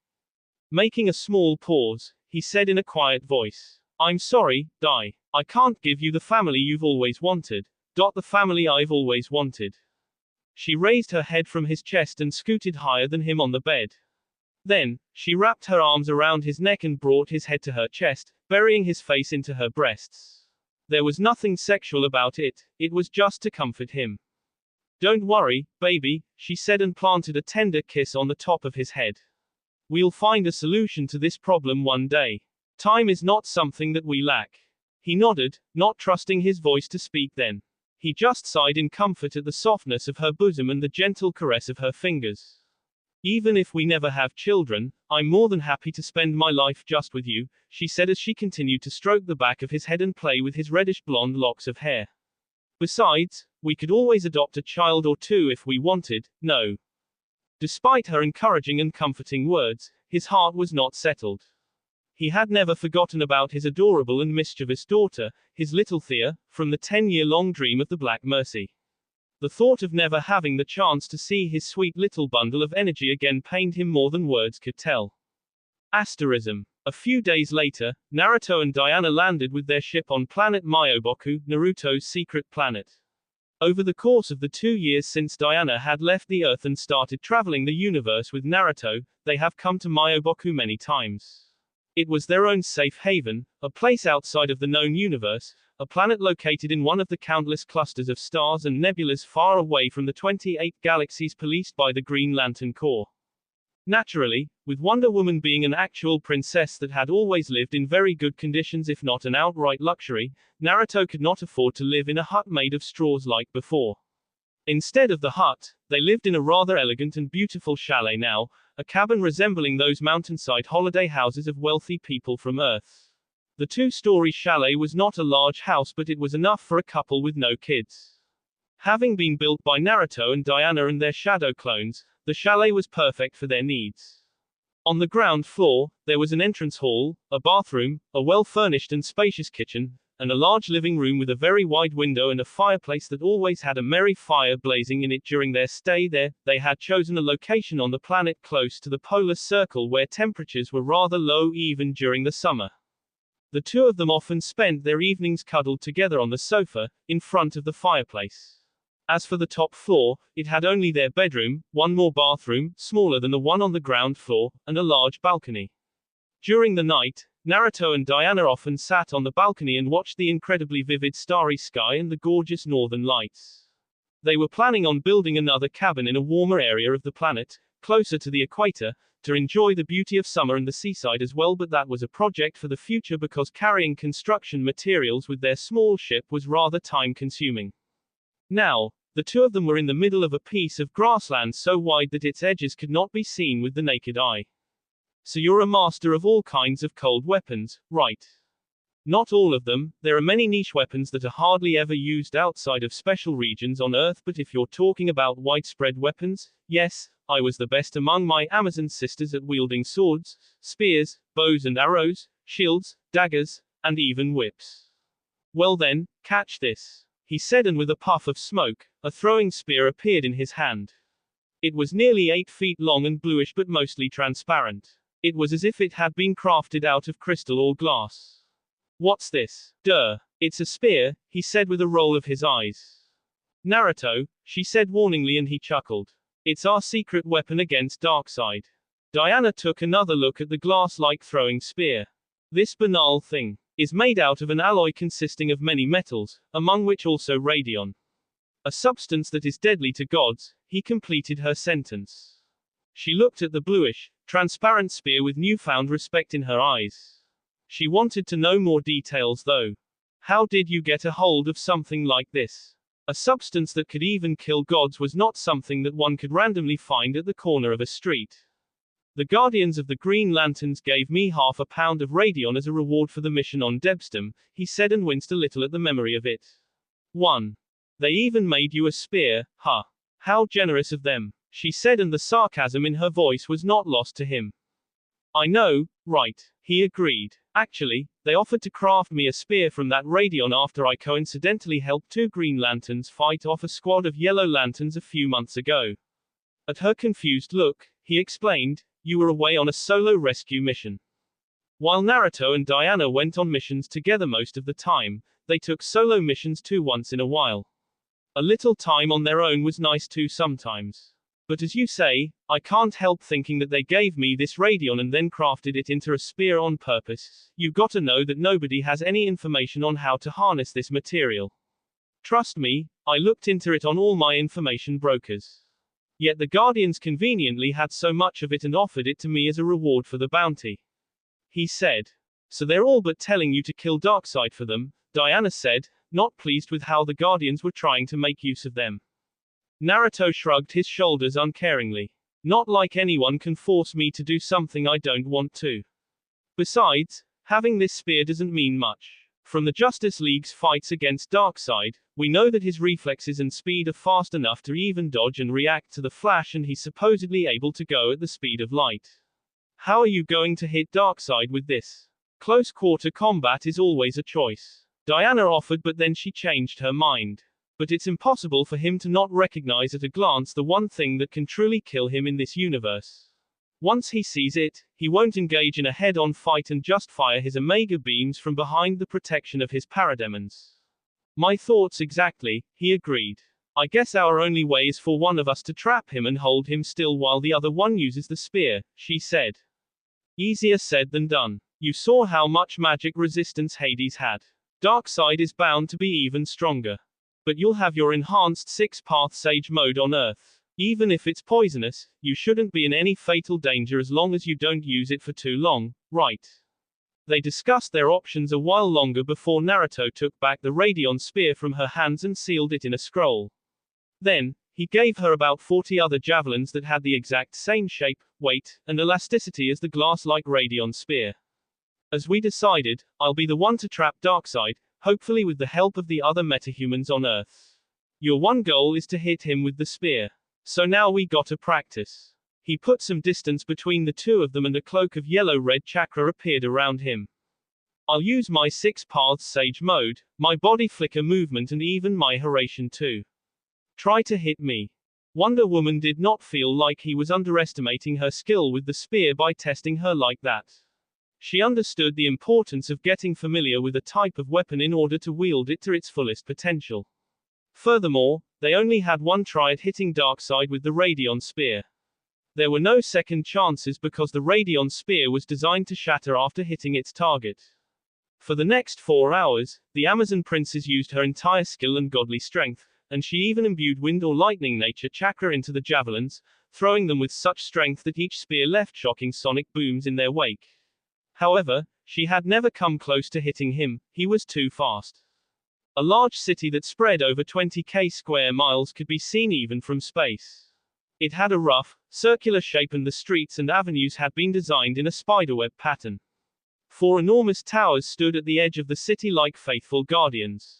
Making a small pause, he said in a quiet voice, "I'm sorry, Di. I can't give you the family you've always wanted. The family I've always wanted." She raised her head from his chest and scooted higher than him on the bed. Then, she wrapped her arms around his neck and brought his head to her chest, burying his face into her breasts. There was nothing sexual about it, it was just to comfort him. "Don't worry, baby," she said and planted a tender kiss on the top of his head. "We'll find a solution to this problem one day. Time is not something that we lack." He nodded, not trusting his voice to speak then. He just sighed in comfort at the softness of her bosom and the gentle caress of her fingers. "Even if we never have children, I'm more than happy to spend my life just with you," she said as she continued to stroke the back of his head and play with his reddish blonde locks of hair. "Besides, we could always adopt a child or two if we wanted, no?" Despite her encouraging and comforting words, his heart was not settled. He had never forgotten about his adorable and mischievous daughter, his little Thea, from the 10-year-long dream of the Black Mercy. The thought of never having the chance to see his sweet little bundle of energy again pained him more than words could tell. Asterism. A few days later, Naruto and Diana landed with their ship on planet Myoboku, Naruto's secret planet. Over the course of the 2 years since Diana had left the Earth and started traveling the universe with Naruto, they have come to Myoboku many times. It was their own safe haven, a place outside of the known universe, a planet located in one of the countless clusters of stars and nebulas far away from the 28 galaxies policed by the Green Lantern Corps. Naturally, with Wonder Woman being an actual princess that had always lived in very good conditions if not an outright luxury, Naruto could not afford to live in a hut made of straws like before. Instead of the hut, they lived in a rather elegant and beautiful chalet now, a cabin resembling those mountainside holiday houses of wealthy people from Earth. The two-story chalet was not a large house, but it was enough for a couple with no kids. Having been built by Naruto and Diana and their shadow clones, the chalet was perfect for their needs. On the ground floor, there was an entrance hall, a bathroom, a well-furnished and spacious kitchen, and a large living room with a very wide window and a fireplace that always had a merry fire blazing in it. During their stay there, they had chosen a location on the planet close to the polar circle where temperatures were rather low even during the summer. The two of them often spent their evenings cuddled together on the sofa, in front of the fireplace. As for the top floor, it had only their bedroom, one more bathroom, smaller than the one on the ground floor, and a large balcony. During the night, Naruto and Diana often sat on the balcony and watched the incredibly vivid starry sky and the gorgeous northern lights. They were planning on building another cabin in a warmer area of the planet, closer to the equator, to enjoy the beauty of summer and the seaside as well, but that was a project for the future because carrying construction materials with their small ship was rather time-consuming. Now, the two of them were in the middle of a piece of grassland so wide that its edges could not be seen with the naked eye. So you're a master of all kinds of cold weapons, right? Not all of them, there are many niche weapons that are hardly ever used outside of special regions on Earth, but if you're talking about widespread weapons, yes, I was the best among my Amazon sisters at wielding swords, spears, bows and arrows, shields, daggers, and even whips. Well then, catch this, he said, and with a puff of smoke, a throwing spear appeared in his hand. It was nearly 8 feet long and bluish but mostly transparent. It was as if it had been crafted out of crystal or glass. What's this? Duh. It's a spear, he said with a roll of his eyes. Naruto, she said warningly, and he chuckled. It's our secret weapon against Darkseid. Diana took another look at the glass-like throwing spear. This banal thing is made out of an alloy consisting of many metals, among which also radion. A substance that is deadly to gods, he completed her sentence. She looked at the bluish, transparent spear with newfound respect in her eyes. She wanted to know more details though. How did you get a hold of something like this? A substance that could even kill gods was not something that one could randomly find at the corner of a street. The Guardians of the Green Lanterns gave me ½ pound of radion as a reward for the mission on Debstam, he said, and winced a little at the memory of it. 1. They even made you a spear, huh? How generous of them, she said, and the sarcasm in her voice was not lost to him. I know, right, he agreed. Actually, they offered to craft me a spear from that radion after I coincidentally helped 2 Green Lanterns fight off a squad of Yellow Lanterns a few months ago. At her confused look, he explained, you were away on a solo rescue mission. While Naruto and Diana went on missions together most of the time, they took solo missions too once in a while. A little time on their own was nice too sometimes. But as you say, I can't help thinking that they gave me this radion and then crafted it into a spear on purpose. You gotta know that nobody has any information on how to harness this material. Trust me, I looked into it on all my information brokers. Yet the Guardians conveniently had so much of it and offered it to me as a reward for the bounty. He said. So they're all but telling you to kill Darkseid for them, Diana said, not pleased with how the Guardians were trying to make use of them. Naruto shrugged his shoulders uncaringly. Not like anyone can force me to do something I don't want to. Besides, having this spear doesn't mean much. From the Justice League's fights against Darkseid, we know that his reflexes and speed are fast enough to even dodge and react to the Flash, and he's supposedly able to go at the speed of light. How are you going to hit Darkseid with this? Close quarter combat is always a choice. Diana offered, but then she changed her mind. But it's impossible for him to not recognize at a glance the one thing that can truly kill him in this universe. Once he sees it, he won't engage in a head-on fight and just fire his Omega beams from behind the protection of his parademons. My thoughts exactly, he agreed. I guess our only way is for one of us to trap him and hold him still while the other one uses the spear, she said. Easier said than done. You saw how much magic resistance Hades had. Darkseid is bound to be even stronger. But you'll have your enhanced 6-path Sage mode on Earth. Even if it's poisonous, you shouldn't be in any fatal danger as long as you don't use it for too long, right? They discussed their options a while longer before Naruto took back the Radion spear from her hands and sealed it in a scroll. Then, he gave her about 40 other javelins that had the exact same shape, weight, and elasticity as the glass-like Radion spear. As we decided, I'll be the one to trap Darkseid, hopefully with the help of the other metahumans on Earth. Your one goal is to hit him with the spear. So now we gotta practice. He put some distance between the two of them and a cloak of yellow-red chakra appeared around him. I'll use my 6 paths sage mode, my body flicker movement and even my Haration too. Try to hit me. Wonder Woman did not feel like he was underestimating her skill with the spear by testing her like that. She understood the importance of getting familiar with a type of weapon in order to wield it to its fullest potential. Furthermore, they only had one try at hitting Darkseid with the Radion spear. There were no second chances because the Radion spear was designed to shatter after hitting its target. For the next 4 hours, the Amazon princess used her entire skill and godly strength, and she even imbued wind or lightning nature chakra into the javelins, throwing them with such strength that each spear left shocking sonic booms in their wake. However, she had never come close to hitting him, he was too fast. A large city that spread over 20,000 square miles could be seen even from space. It had a rough, circular shape and the streets and avenues had been designed in a spiderweb pattern. 4 enormous towers stood at the edge of the city like faithful guardians.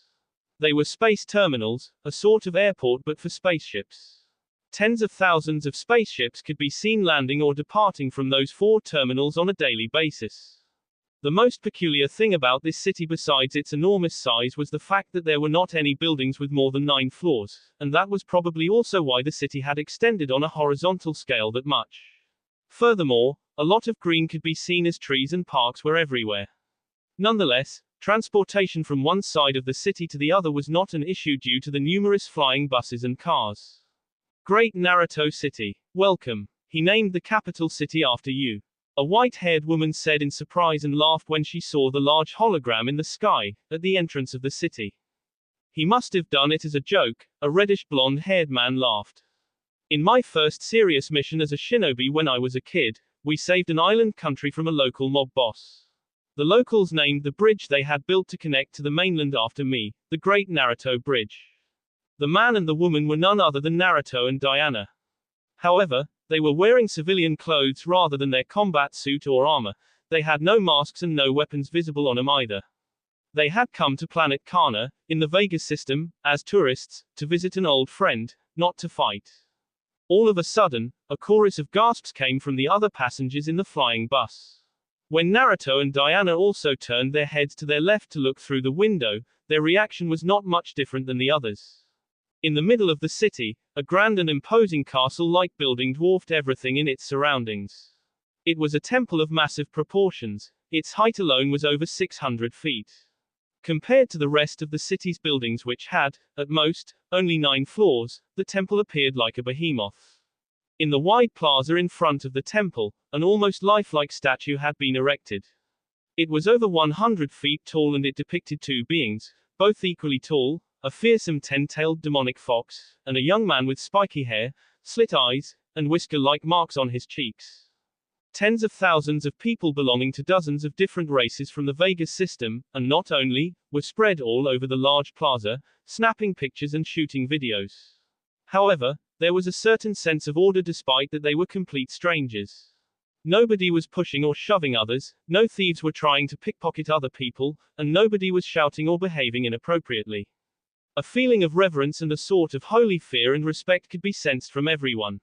They were space terminals, a sort of airport but for spaceships. Tens of thousands of spaceships could be seen landing or departing from those 4 terminals on a daily basis. The most peculiar thing about this city besides its enormous size was the fact that there were not any buildings with more than 9 floors, and that was probably also why the city had extended on a horizontal scale that much. Furthermore, a lot of green could be seen as trees and parks were everywhere. Nonetheless, transportation from one side of the city to the other was not an issue due to the numerous flying buses and cars. Great Naruto City. Welcome. He named the capital city after you. A white-haired woman said in surprise and laughed when she saw the large hologram in the sky, at the entrance of the city. He must have done it as a joke, a reddish blonde-haired man laughed. In my first serious mission as a shinobi when I was a kid, we saved an island country from a local mob boss. The locals named the bridge they had built to connect to the mainland after me, the Great Naruto Bridge. The man and the woman were none other than Naruto and Diana. However, they were wearing civilian clothes rather than their combat suit or armor. They had no masks and no weapons visible on them either. They had come to planet Kana, in the Vegas system, as tourists, to visit an old friend, not to fight. All of a sudden, a chorus of gasps came from the other passengers in the flying bus. When Naruto and Diana also turned their heads to their left to look through the window, their reaction was not much different than the others. In the middle of the city, a grand and imposing castle-like building dwarfed everything in its surroundings. It was a temple of massive proportions. Its height alone was over 600 feet. Compared to the rest of the city's buildings which had, at most, only 9 floors, the temple appeared like a behemoth. In the wide plaza in front of the temple, an almost lifelike statue had been erected. It was over 100 feet tall and it depicted 2 beings, both equally tall, a fearsome 10-tailed demonic fox, and a young man with spiky hair, slit eyes, and whisker-like marks on his cheeks. Tens of thousands of people belonging to dozens of different races from the Vegas system, and not only, were spread all over the large plaza, snapping pictures and shooting videos. However, there was a certain sense of order despite that they were complete strangers. Nobody was pushing or shoving others, no thieves were trying to pickpocket other people, and nobody was shouting or behaving inappropriately. A feeling of reverence and a sort of holy fear and respect could be sensed from everyone.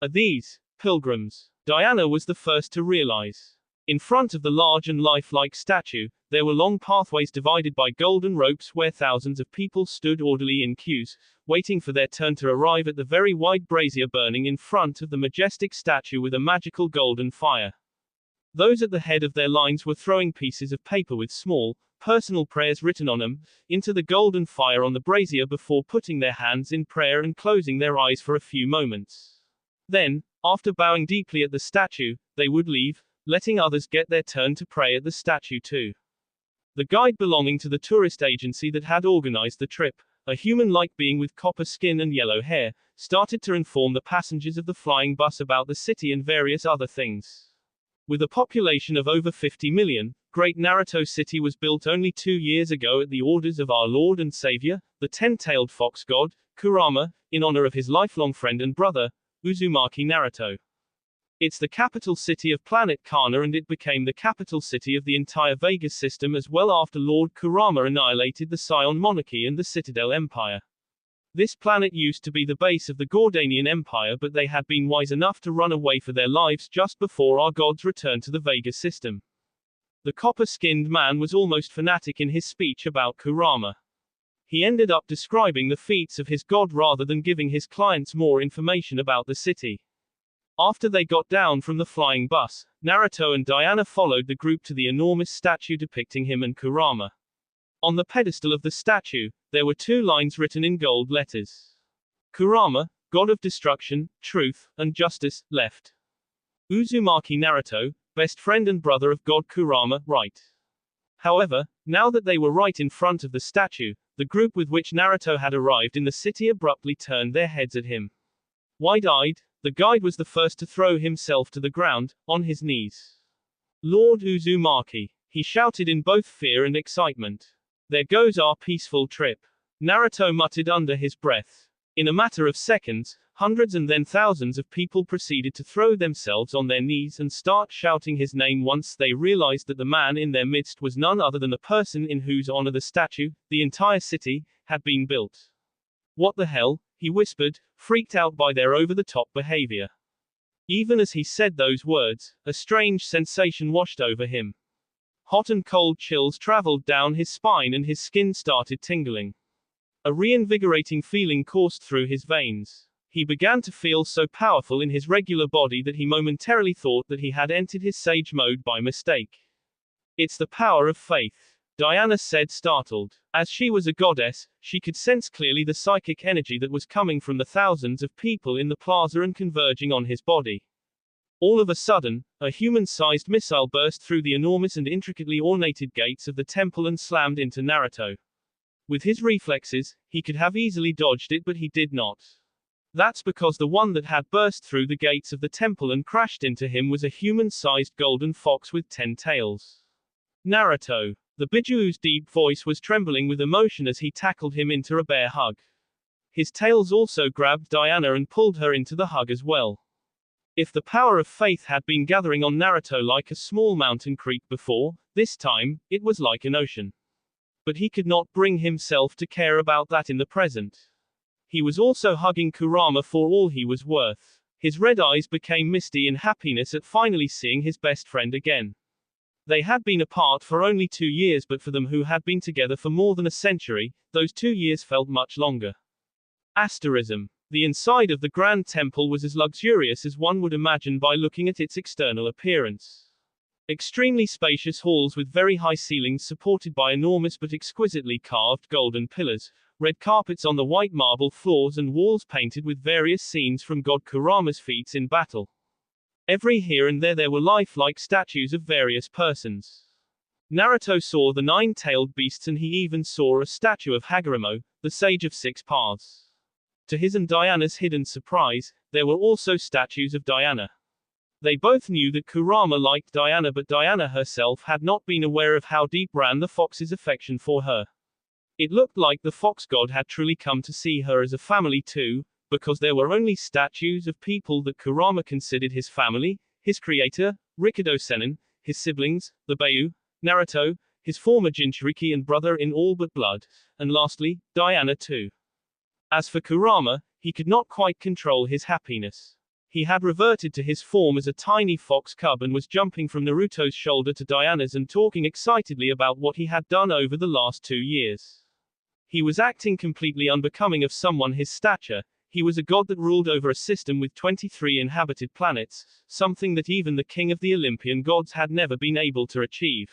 Are these pilgrims? Diana was the first to realize. In front of the large and lifelike statue, there were long pathways divided by golden ropes where thousands of people stood orderly in queues, waiting for their turn to arrive at the very wide brazier burning in front of the majestic statue with a magical golden fire. Those at the head of their lines were throwing pieces of paper with small, personal prayers written on them, into the golden fire on the brazier before putting their hands in prayer and closing their eyes for a few moments. Then, after bowing deeply at the statue, they would leave, letting others get their turn to pray at the statue too. The guide belonging to the tourist agency that had organized the trip, a human-like being with copper skin and yellow hair, started to inform the passengers of the flying bus about the city and various other things. With a population of over 50 million, Great Naruto City was built only 2 years ago at the orders of our Lord and Savior, the ten-tailed fox god, Kurama, in honor of his lifelong friend and brother, Uzumaki Naruto. It's the capital city of planet Kana, and it became the capital city of the entire Vegas system as well after Lord Kurama annihilated the Scion monarchy and the Citadel Empire. This planet used to be the base of the Gordanian Empire, but they had been wise enough to run away for their lives just before our gods returned to the Vegas system. The copper-skinned man was almost fanatic in his speech about Kurama. He ended up describing the feats of his god rather than giving his clients more information about the city. After they got down from the flying bus, Naruto and Diana followed the group to the enormous statue depicting him and Kurama. On the pedestal of the statue, there were 2 lines written in gold letters. Kurama, god of destruction, truth, and justice, left. Uzumaki Naruto, best friend and brother of god Kurama, right. However, now that they were right in front of the statue, the group with which Naruto had arrived in the city abruptly turned their heads at him. Wide-eyed, the guide was the first to throw himself to the ground, on his knees. Lord Uzumaki, he shouted in both fear and excitement. There goes our peaceful trip. Naruto muttered under his breath. In a matter of seconds, hundreds and then thousands of people proceeded to throw themselves on their knees and start shouting his name once they realized that the man in their midst was none other than the person in whose honor the statue, the entire city, had been built. What the hell? He whispered, freaked out by their over-the-top behavior. Even as he said those words, a strange sensation washed over him. Hot and cold chills traveled down his spine and his skin started tingling. A reinvigorating feeling coursed through his veins. He began to feel so powerful in his regular body that he momentarily thought that he had entered his sage mode by mistake. It's the power of faith, Diana said, startled. As she was a goddess, she could sense clearly the psychic energy that was coming from the thousands of people in the plaza and converging on his body. All of a sudden, a human-sized missile burst through the enormous and intricately ornated gates of the temple and slammed into Naruto. With his reflexes, he could have easily dodged it, but he did not. That's because the one that had burst through the gates of the temple and crashed into him was a human-sized golden fox with 10 tails. Naruto. The Bijuu's deep voice was trembling with emotion as he tackled him into a bear hug. His tails also grabbed Diana and pulled her into the hug as well. If the power of faith had been gathering on Naruto like a small mountain creek before, this time, it was like an ocean. But he could not bring himself to care about that in the present. He was also hugging Kurama for all he was worth. His red eyes became misty in happiness at finally seeing his best friend again. They had been apart for only 2 years, but for them who had been together for more than a century, those 2 years felt much longer. Asterism. The inside of the Grand Temple was as luxurious as one would imagine by looking at its external appearance. Extremely spacious halls with very high ceilings supported by enormous but exquisitely carved golden pillars, red carpets on the white marble floors and walls painted with various scenes from God Kurama's feats in battle. Every here and there were lifelike statues of various persons. Naruto saw the 9-tailed beasts and he even saw a statue of Hagoromo, the Sage of 6 Paths. To his and Diana's hidden surprise, there were also statues of Diana. They both knew that Kurama liked Diana, but Diana herself had not been aware of how deep ran the fox's affection for her. It looked like the fox god had truly come to see her as a family too, because there were only statues of people that Kurama considered his family, his creator, Rikudo Sennin, his siblings, the Beiyu, Naruto, his former Jinchuriki and brother in all but blood, and lastly, Diana too. As for Kurama, he could not quite control his happiness. He had reverted to his form as a tiny fox cub and was jumping from Naruto's shoulder to Diana's and talking excitedly about what he had done over the last 2 years. He was acting completely unbecoming of someone his stature. He was a god that ruled over a system with 23 inhabited planets, something that even the king of the Olympian gods had never been able to achieve.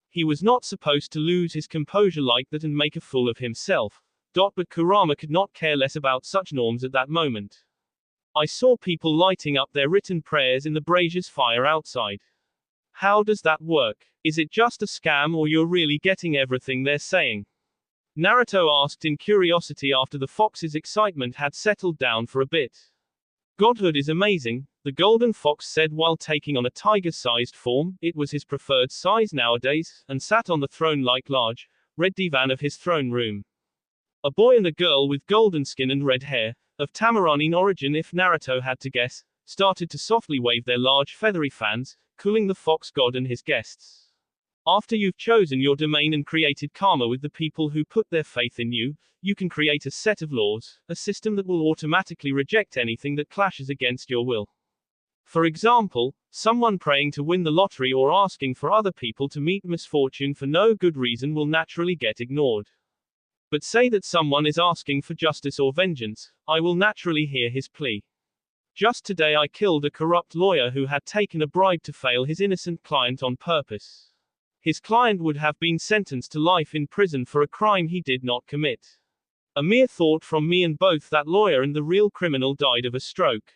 He was not supposed to lose his composure like that and make a fool of himself. But Kurama could not care less about such norms at that moment. I saw people lighting up their written prayers in the brazier's fire outside. How does that work? Is it just a scam or you're really getting everything they're saying? Naruto asked in curiosity after the fox's excitement had settled down for a bit. Godhood is amazing, the golden fox said while taking on a tiger-sized form. It was his preferred size nowadays, and sat on the throne like large, red divan of his throne room. A boy and a girl with golden skin and red hair, of Tamaranine origin if Naruto had to guess, started to softly wave their large feathery fans, cooling the fox god and his guests. After you've chosen your domain and created karma with the people who put their faith in you, you can create a set of laws, a system that will automatically reject anything that clashes against your will. For example, someone praying to win the lottery or asking for other people to meet misfortune for no good reason will naturally get ignored. But say that someone is asking for justice or vengeance, I will naturally hear his plea. Just today I killed a corrupt lawyer who had taken a bribe to fail his innocent client on purpose. His client would have been sentenced to life in prison for a crime he did not commit. A mere thought from me, and both that lawyer and the real criminal died of a stroke.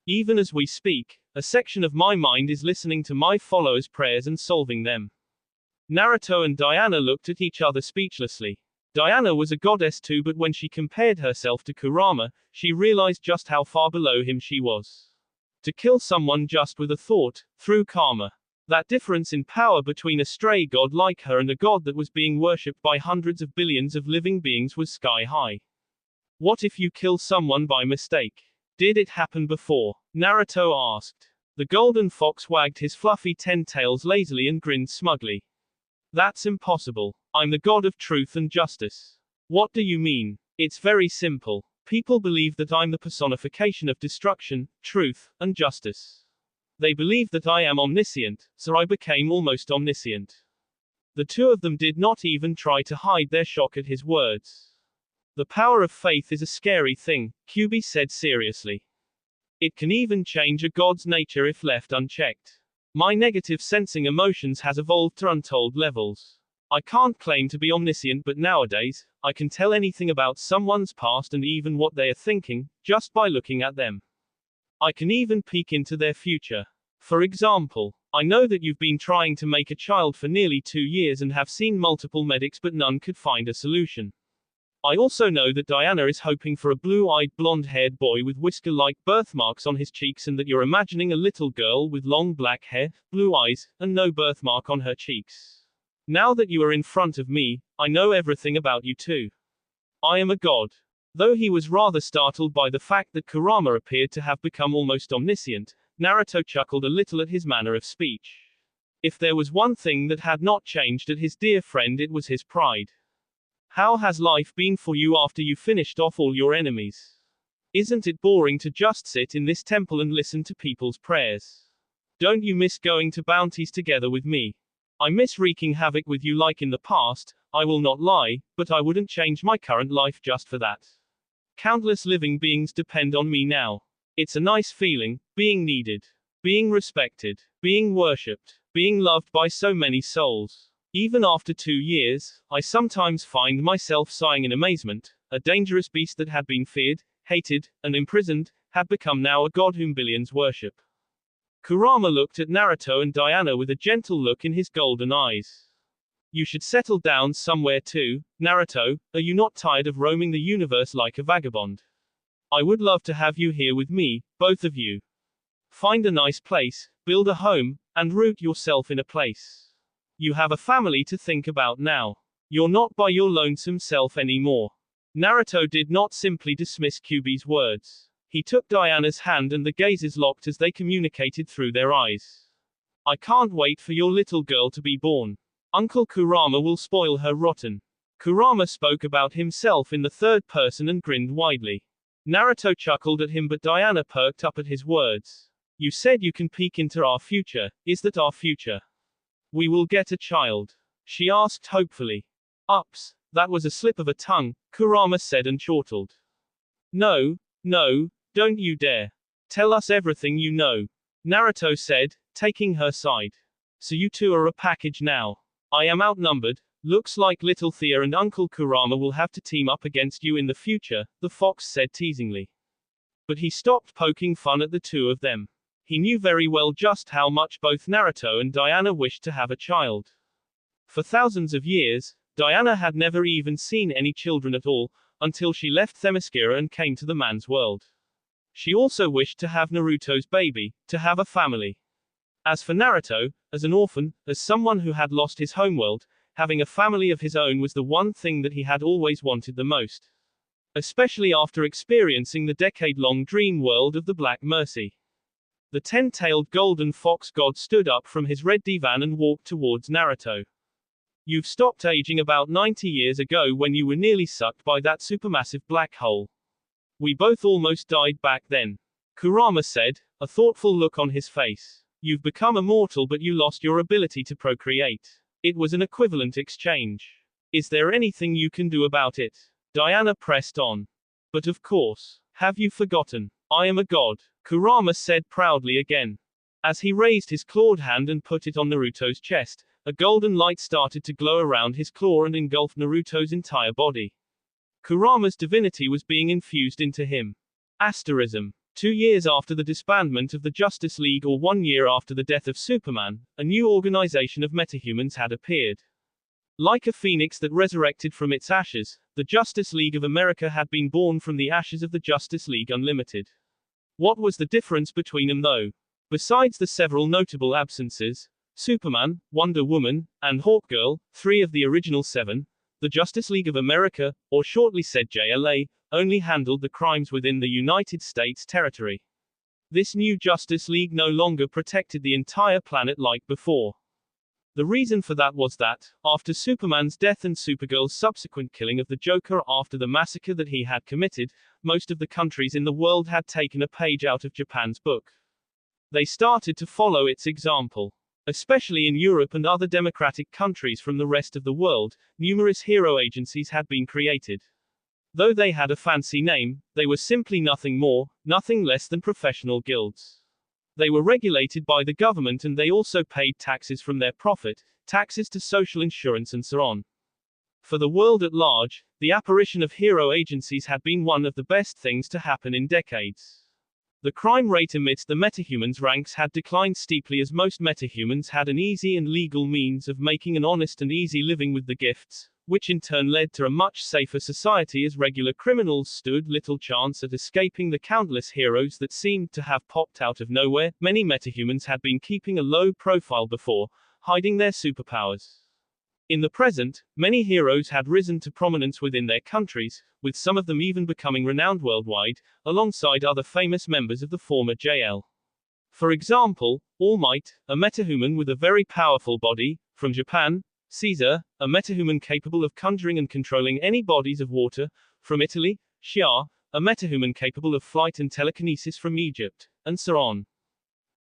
Even as we speak, a section of my mind is listening to my followers' prayers and solving them. Naruto and Diana looked at each other speechlessly. Diana was a goddess too, but when she compared herself to Kurama, she realized just how far below him she was. To kill someone just with a thought, through karma. That difference in power between a stray god like her and a god that was being worshipped by hundreds of billions of living beings was sky high. What if you kill someone by mistake? Did it happen before? Naruto asked. The golden fox wagged his fluffy 10 tails lazily and grinned smugly. That's impossible. I'm the god of truth and justice. What do you mean? It's very simple. People believe that I'm the personification of destruction, truth, and justice. They believe that I am omniscient, so I became almost omniscient. The two of them did not even try to hide their shock at his words. The power of faith is a scary thing, Kyuubi said seriously. It can even change a god's nature if left unchecked. My negative sensing emotions has evolved to untold levels. I can't claim to be omniscient, but nowadays, I can tell anything about someone's past and even what they are thinking, just by looking at them. I can even peek into their future. For example, I know that you've been trying to make a child for nearly 2 years and have seen multiple medics, but none could find a solution. I also know that Diana is hoping for a blue-eyed blonde-haired boy with whisker-like birthmarks on his cheeks, and that you're imagining a little girl with long black hair, blue eyes, and no birthmark on her cheeks. Now that you are in front of me, I know everything about you too. I am a god. Though he was rather startled by the fact that Kurama appeared to have become almost omniscient, Naruto chuckled a little at his manner of speech. If there was one thing that had not changed at his dear friend, it was his pride. How has life been for you after you finished off all your enemies? Isn't it boring to just sit in this temple and listen to people's prayers? Don't you miss going to bounties together with me? I miss wreaking havoc with you like in the past, I will not lie, but I wouldn't change my current life just for that. Countless living beings depend on me now. It's a nice feeling, being needed, being respected, being worshipped, being loved by so many souls. Even after 2 years, I sometimes find myself sighing in amazement. A dangerous beast that had been feared, hated, and imprisoned, had become now a god whom billions worship. Kurama looked at Naruto and Diana with a gentle look in his golden eyes. You should settle down somewhere too, Naruto. Are you not tired of roaming the universe like a vagabond? I would love to have you here with me, both of you. Find a nice place, build a home, and root yourself in a place. You have a family to think about now. You're not by your lonesome self anymore. Naruto did not simply dismiss Kyuubi's words. He took Diana's hand and the gazes locked as they communicated through their eyes. I can't wait for your little girl to be born. Uncle Kurama will spoil her rotten. Kurama spoke about himself in the third person and grinned widely. Naruto chuckled at him, but Diana perked up at his words. You said you can peek into our future. Is that our future? We will get a child? She asked hopefully. Ups, that was a slip of a tongue, Kurama said and chortled. No, don't you dare. Tell us everything you know. Naruto said, taking her side. So you two are a package now. I am outnumbered. Looks like little Thea and Uncle Kurama will have to team up against you in the future, the fox said teasingly. But he stopped poking fun at the two of them. He knew very well just how much both Naruto and Diana wished to have a child. For thousands of years, Diana had never even seen any children at all, until she left Themyscira and came to the man's world. She also wished to have Naruto's baby, to have a family. As for Naruto, as an orphan, as someone who had lost his homeworld, having a family of his own was the one thing that he had always wanted the most. Especially after experiencing the decade-long dream world of the Black Mercy. The 10-tailed golden fox god stood up from his red divan and walked towards Naruto. You've stopped aging about 90 years ago when you were nearly sucked by that supermassive black hole. We both almost died back then. Kurama said, a thoughtful look on his face. You've become immortal but you lost your ability to procreate. It was an equivalent exchange. Is there anything you can do about it? Diana pressed on. But of course. Have you forgotten? I am a god. Kurama said proudly again. As he raised his clawed hand and put it on Naruto's chest, a golden light started to glow around his claw and engulfed Naruto's entire body. Kurama's divinity was being infused into him. Asterism. 2 years after the disbandment of the Justice League or 1 year after the death of Superman, a new organization of metahumans had appeared. Like a phoenix that resurrected from its ashes, the Justice League of America had been born from the ashes of the Justice League Unlimited. What was the difference between them though? Besides the several notable absences, Superman, Wonder Woman, and Hawkgirl, 3 of the original 7, the Justice League of America, or shortly said JLA, only handled the crimes within the United States territory. This new Justice League no longer protected the entire planet like before. The reason for that was that, after Superman's death and Supergirl's subsequent killing of the Joker after the massacre that he had committed, most of the countries in the world had taken a page out of Japan's book. They started to follow its example. Especially in Europe and other democratic countries from the rest of the world, numerous hero agencies had been created. Though they had a fancy name, they were simply nothing more, nothing less than professional guilds. They were regulated by the government and they also paid taxes from their profit, taxes to social insurance and so on. For the world at large, the apparition of hero agencies had been one of the best things to happen in decades. The crime rate amidst the metahumans ranks had declined steeply as most metahumans had an easy and legal means of making an honest and easy living with the gifts, which in turn led to a much safer society as regular criminals stood little chance at escaping the countless heroes that seemed to have popped out of nowhere. Many metahumans had been keeping a low profile before, hiding their superpowers. In the present, many heroes had risen to prominence within their countries, with some of them even becoming renowned worldwide, alongside other famous members of the former JL. For example, All Might, a metahuman with a very powerful body, from Japan; Caesar, a metahuman capable of conjuring and controlling any bodies of water, from Italy; Xia, a metahuman capable of flight and telekinesis from Egypt, and so on.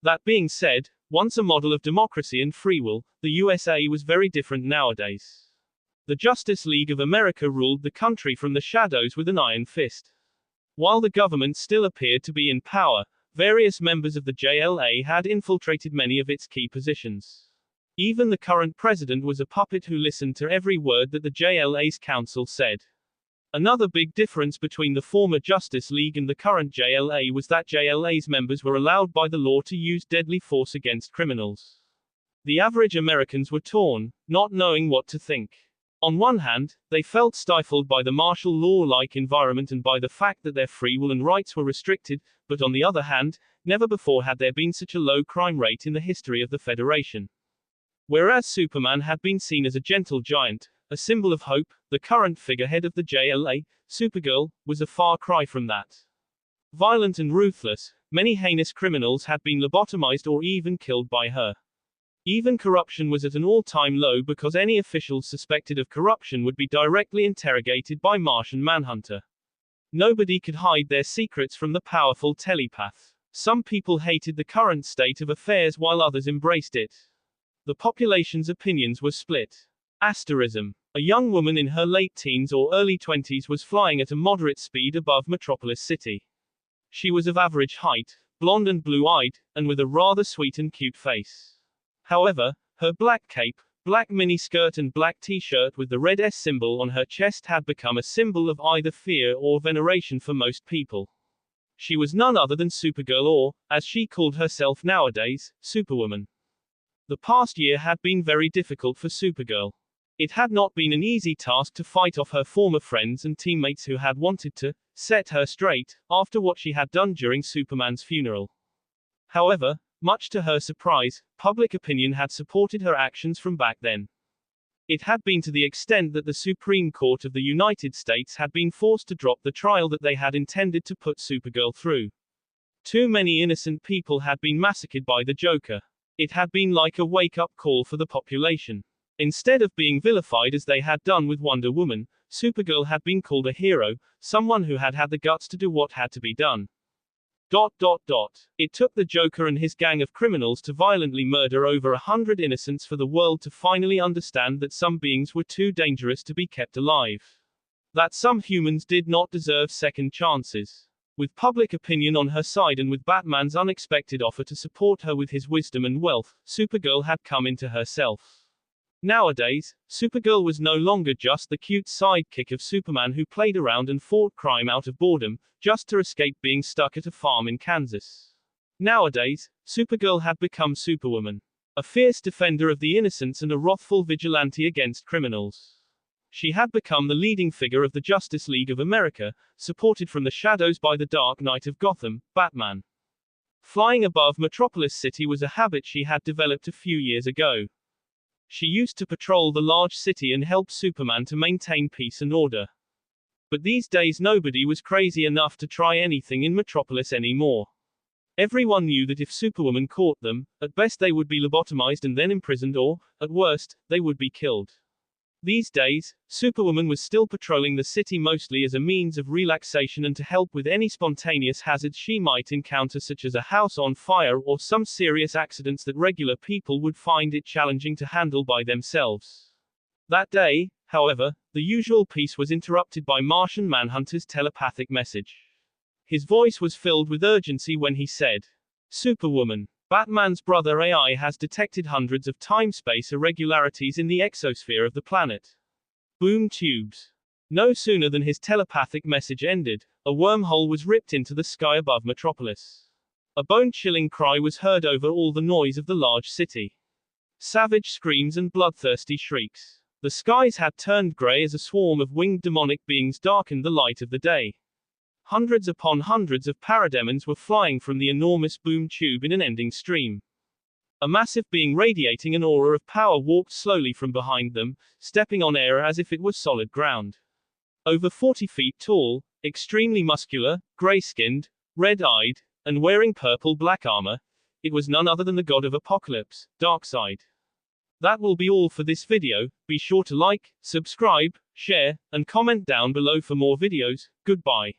That being said, once a model of democracy and free will, the USA was very different nowadays. The Justice League of America ruled the country from the shadows with an iron fist. While the government still appeared to be in power, various members of the JLA had infiltrated many of its key positions. Even the current president was a puppet who listened to every word that the JLA's council said. Another big difference between the former Justice League and the current JLA was that JLA's members were allowed by the law to use deadly force against criminals. The average Americans were torn, not knowing what to think. On one hand, they felt stifled by the martial law-like environment and by the fact that their free will and rights were restricted, but on the other hand, never before had there been such a low crime rate in the history of the Federation. Whereas Superman had been seen as a gentle giant, a symbol of hope, the current figurehead of the JLA, Supergirl, was a far cry from that. Violent and ruthless, many heinous criminals had been lobotomized or even killed by her. Even corruption was at an all-time low because any officials suspected of corruption would be directly interrogated by Martian Manhunter. Nobody could hide their secrets from the powerful telepath. Some people hated the current state of affairs while others embraced it. The population's opinions were split. Asterism. A young woman in her late teens or early 20s was flying at a moderate speed above Metropolis City. She was of average height, blonde and blue-eyed, and with a rather sweet and cute face. However, her black cape, black miniskirt and black t-shirt with the red S symbol on her chest had become a symbol of either fear or veneration for most people. She was none other than Supergirl or, as she called herself nowadays, Superwoman. The past year had been very difficult for Supergirl. It had not been an easy task to fight off her former friends and teammates who had wanted to set her straight after what she had done during Superman's funeral. However, much to her surprise, public opinion had supported her actions from back then. It had been to the extent that the Supreme Court of the United States had been forced to drop the trial that they had intended to put Supergirl through. Too many innocent people had been massacred by the Joker. It had been like a wake-up call for the population. Instead of being vilified as they had done with Wonder Woman, Supergirl had been called a hero, someone who had had the guts to do what had to be done. It took the Joker and his gang of criminals to violently murder over 100 innocents for the world to finally understand that some beings were too dangerous to be kept alive. That some humans did not deserve second chances. With public opinion on her side and with Batman's unexpected offer to support her with his wisdom and wealth, Supergirl had come into herself. Nowadays, Supergirl was no longer just the cute sidekick of Superman who played around and fought crime out of boredom, just to escape being stuck at a farm in Kansas. Nowadays, Supergirl had become Superwoman. A fierce defender of the innocents and a wrathful vigilante against criminals. She had become the leading figure of the Justice League of America, supported from the shadows by the Dark Knight of Gotham, Batman. Flying above Metropolis City was a habit she had developed a few years ago. She used to patrol the large city and help Superman to maintain peace and order. But these days nobody was crazy enough to try anything in Metropolis anymore. Everyone knew that if Superwoman caught them, at best they would be lobotomized and then imprisoned or, at worst, they would be killed. These days, Superwoman was still patrolling the city mostly as a means of relaxation and to help with any spontaneous hazards she might encounter, such as a house on fire or some serious accidents that regular people would find it challenging to handle by themselves. That day, however, the usual peace was interrupted by Martian Manhunter's telepathic message. His voice was filled with urgency when he said, "Superwoman, Batman's brother AI has detected hundreds of time-space irregularities in the exosphere of the planet. Boom tubes." No sooner than his telepathic message ended, a wormhole was ripped into the sky above Metropolis. A bone-chilling cry was heard over all the noise of the large city. Savage screams and bloodthirsty shrieks. The skies had turned gray as a swarm of winged demonic beings darkened the light of the day. Hundreds upon hundreds of parademons were flying from the enormous boom tube in an ending stream. A massive being radiating an aura of power walked slowly from behind them, stepping on air as if it was solid ground. Over 40 feet tall, extremely muscular, gray-skinned, red-eyed, and wearing purple-black armor, it was none other than the god of Apocalypse, Darkseid. That will be all for this video. Be sure to like, subscribe, share, and comment down below for more videos. Goodbye.